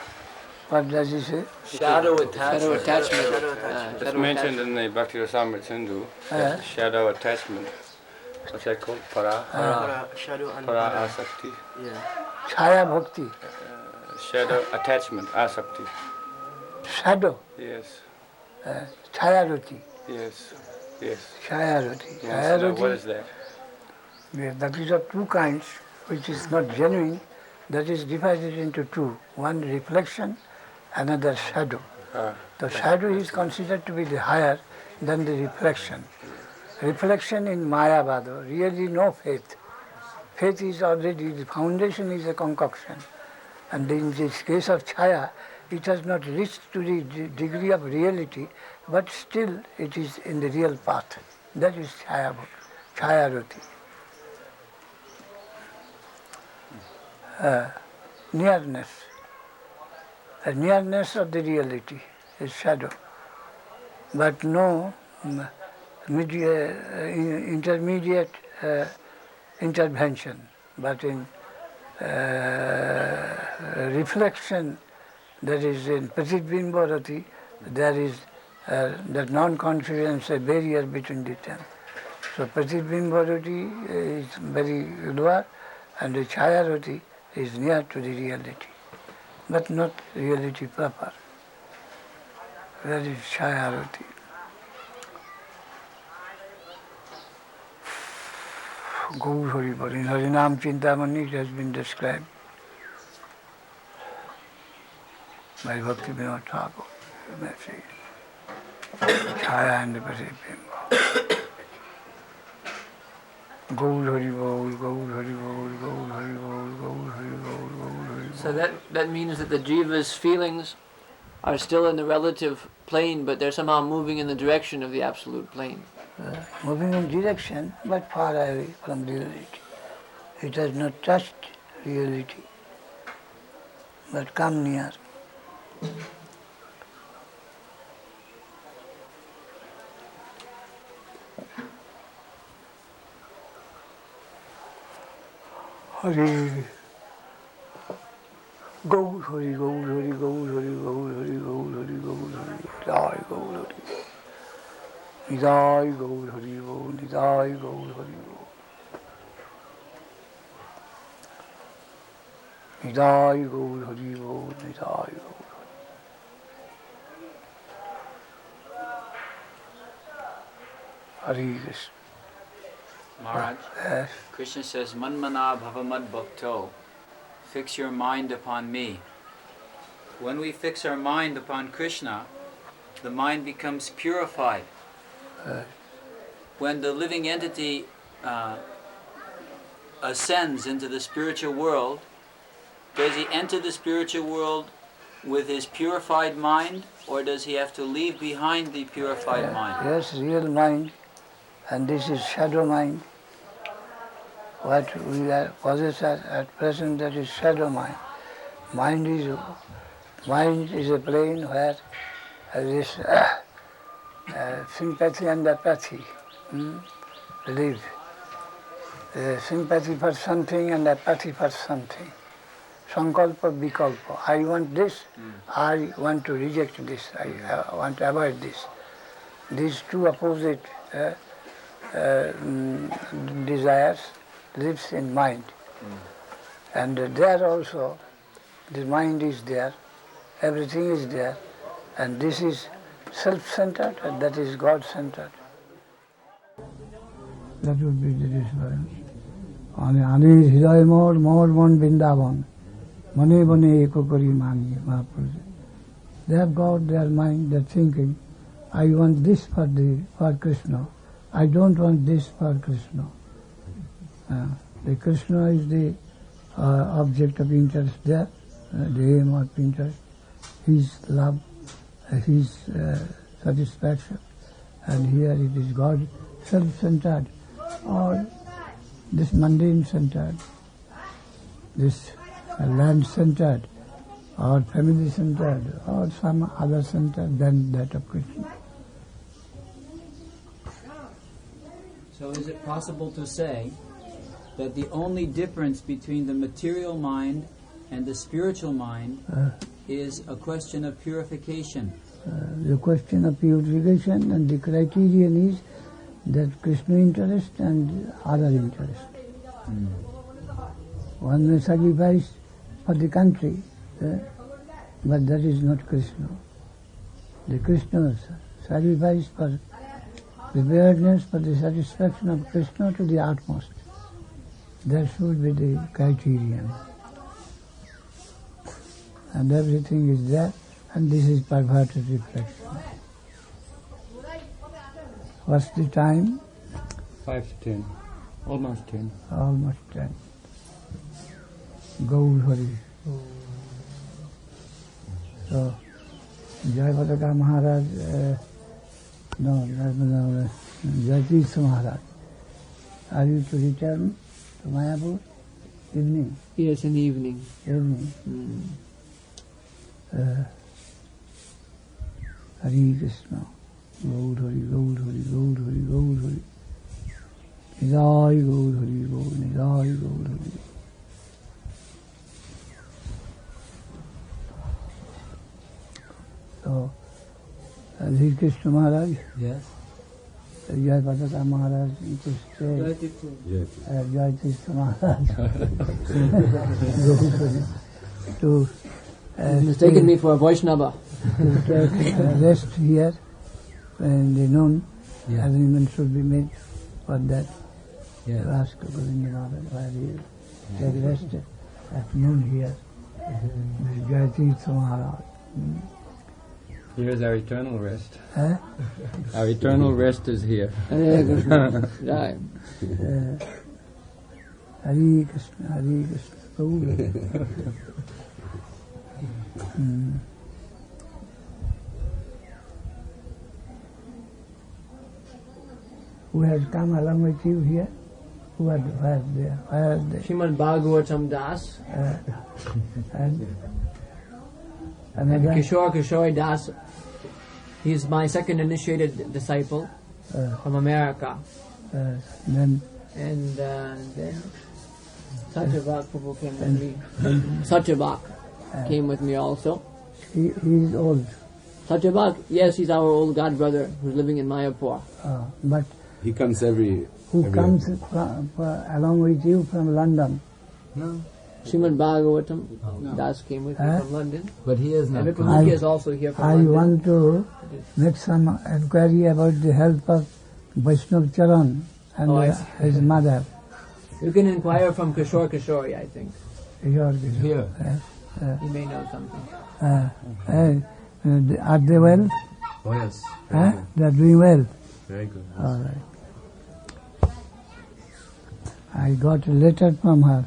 What does he say? Shadow attachment. Shadow attachment. Shadow attachment. It's mentioned in the Bhakti Rasamrita Sindhu, shadow attachment. What's that called? Shadow and Para asakti. Yeah. Chaya Bhakti. Shadow attachment, asakti. Shadow. Yes. Chaya Roti. Yes. Yes. Chaya Roti. Yes. Now, what is that? Yes, that is of two kinds, which is not genuine. That is divided into two. One reflection, another shadow. The shadow is considered to be the higher than the reflection. Reflection in Mayavada, really no faith. Faith is already, the foundation is a concoction. And in this case of Chaya, it has not reached to the degree of reality, but still it is in the real path. That is Chaya Roti. Nearness. The nearness of the reality is shadow. But no intermediate intervention, but in reflection, that is in Pratibimbarati, there is that non-confidence, a barrier between the two. So Pratibimbarati is very lower, and the Chayarati is near to the reality, but not reality proper. That is Chayarati. Gaur Hari Bol. In Harinam Chintamani it has been described by Bhakti Vinod Thakur. You may see Chaya and the Pratibimba. Gaur Hari Bol, Gaur Hari Bol, Gaur Hari Bol, Gaur Hari Bol, Gaur Hari Bol. So that means that the jiva's feelings are still in the relative plane, but they're somehow moving in the direction of the absolute plane. Moving in direction, but far away from reality. It has not touched reality, but come near. Hari Gaur Hari, Gaur Hari, Gaur Hari, Gaur Hari, Gaur Hari, Gaur Hari, Jai Gaur Hari. Nidai Gaur Hari Bol, Nidai Gaur Hari Bol. Nidai Gaur Hari Bol, Nidai Gaur Hari. Hare Krishna. Maharaj, Yes. Krishna says, Manmana bhavamad bhakto, fix your mind upon me. When we fix our mind upon Krishna, the mind becomes purified. When the living entity ascends into the spiritual world, does he enter the spiritual world with his purified mind, or does he have to leave behind the purified mind? Yes, real mind And this is shadow mind. What we are possess at present, that is shadow mind. Mind is a plane where there is sympathy and apathy live. Sympathy for something and apathy for something. Sankalpa, vikalpa. I want this, I want to reject this, I want to avoid this. These two opposite desires lives in mind. And there also, the mind is there, everything is there, and this is self-centered and that is God-centered. That would be the difference. Ani hriday mor mon Vrindavan, mane bane eko kari mani Mahaprabhu. They have got their mind, their thinking. I want this for Krishna. I don't want this for Krishna. The Krishna is the object of interest there, the aim of interest, his love, his satisfaction. And here it is God self-centered, or this mundane-centered, this land-centered, or family-centered, or some other centered than that of Krishna. So is it possible to say that the only difference between the material mind and the spiritual mind is a question of purification? The question of purification, and the criterion is that Krishna interest and other interest. One may sacrifice for the country, but that is not Krishna. The Krishna sacrifice for preparedness for the satisfaction of Krishna to the utmost. That should be the criterion. And everything is there, and this is perverted reflection. What's the time? 5 to 10. Almost 10. Almost 10. Gaur Hari. So, Jayapataka Maharaj, Jayapataka Maharaj, are you to return to Mayapur? Evening? Yes, in the evening. Evening. Hare Krishna. Gaur Hari, Gaur Hari, Gaur Hari, Gaur Hari. Nidai Gaur Hari, Gaur, Nidai Gaur Hari. So, Hare Krishna Maharaj. Yes. Jayapataka Maharaj, you could say. Jai Krishna Maharaj. To mistaken me for a Vaishnava. To take rest here in the noon. Arrangement should be made for that. Ask Govinda Maharaj where he is. Take rest at noon here. Jai Krishna Maharaj. Here is our eternal rest. Huh? Our eternal rest is here. Hare Krishna. Jai. Hare Krishna, Hare Krishna. Who has come along with you here? Who are there? Where are they? Srimad Bhagavatam Das. And And another? Kishore Das. He's my second initiated disciple from America. Then And then Satyabhak Prabhu came with me. Satyabhak came with me also. he is old. Satyabhak, yes, he's our old god brother who's living in Mayapur. But He comes every... who comes along with you from London? No. Srimad Bhagavatam Das came with me from London. But he is not. And Vipuliki is also here from I London. want to make some enquiry about the health of Vaishnav Charan and his mother. You can inquire from Kishore, I think. Here. He may know something. Are they well? Oh yes. They are doing well. Very good. All right. I got a letter from her,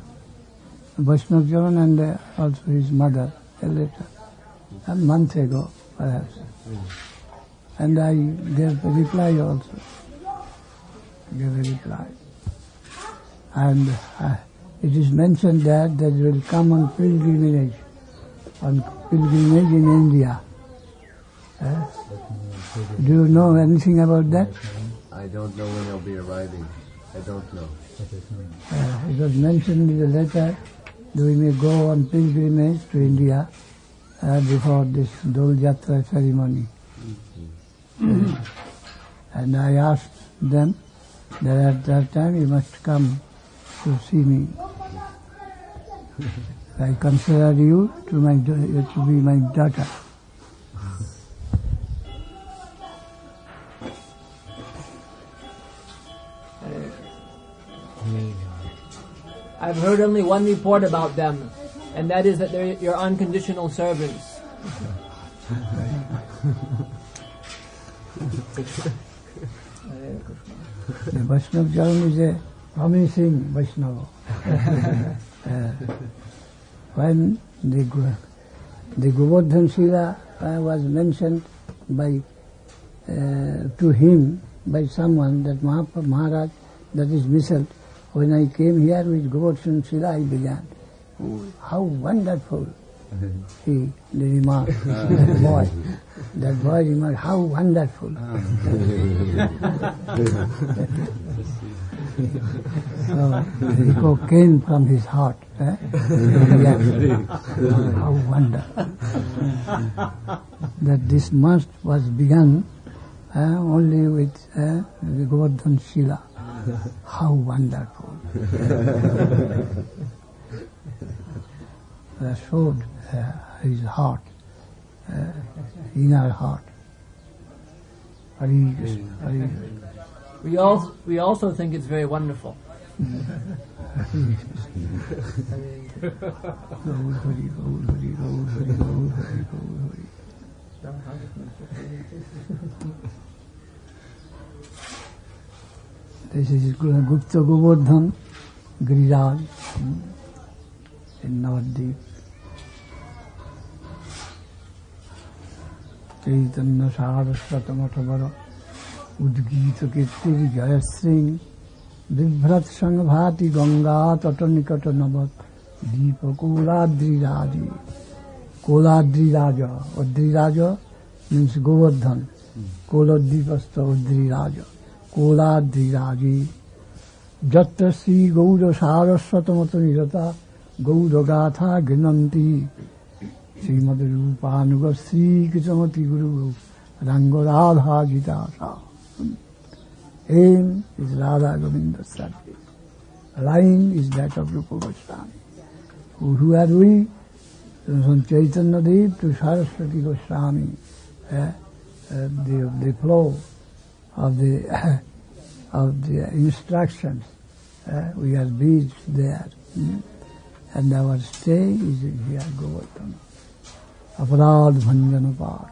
Vaishnav Charan and also his mother, a letter, a month ago perhaps. And I gave a reply also. gave a reply. And it is mentioned that they will come on pilgrimage in India. Do you know anything about that? I don't know when they'll be arriving. I don't know. It was mentioned in the letter that we may go on pilgrimage to India before this Dol Jatra ceremony. And I asked them that at that time you must come to see me. I consider you to be my daughter. I've heard only one report about them, and that is that they're your unconditional servants. The Vaishnava Jalan is a promising Vaishnava. When the Govardhan Sila was mentioned to him by someone, that Maharaj, that is Misal, when I came here with Govardhan Sila, I began. Oh, how wonderful! The remark, that boy remarked, how wonderful! So the echo came from his heart. How wonderful! That this must was begun only with the Govardhan Sila. How wonderful! That showed his heart, inner heart. Hare Krishna, Hare Krishna. We also think it's very wonderful. This is Gupta Govardhan Giriraj in Nabadwip. Chaitanya Saraswata Matabara Udgita Kirtir Jayasring Vibhrat Sanghati Ganga Tatanikata Nabat Deepa Koladri Raja Udri Raja means Govardhan. Koladipasta Udri Raja Koladri Raji Jatra Sri Gaura Saraswata Matanirata Gaura Gatha Ginanti Srimad Rupanuga Sri Kishamati Guru Rango Radha Gita. Aim is Radha Govinda Sarki. Line is that of Rupa Goswami. Who are we? From Chaitanya Dev to Saraswati Goswami. The flow of the instructions. We are beads there. And our stay is in here, Govardhan. Aparad Bhanjana Part.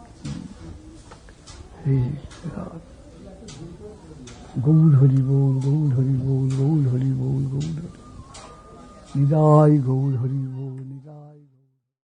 Gaud Hari Bol, Gaud Hari Bol, Gaud Hari Bol, Gaud Hari Bol. Nidai Gaud Hari Bol, Nidai.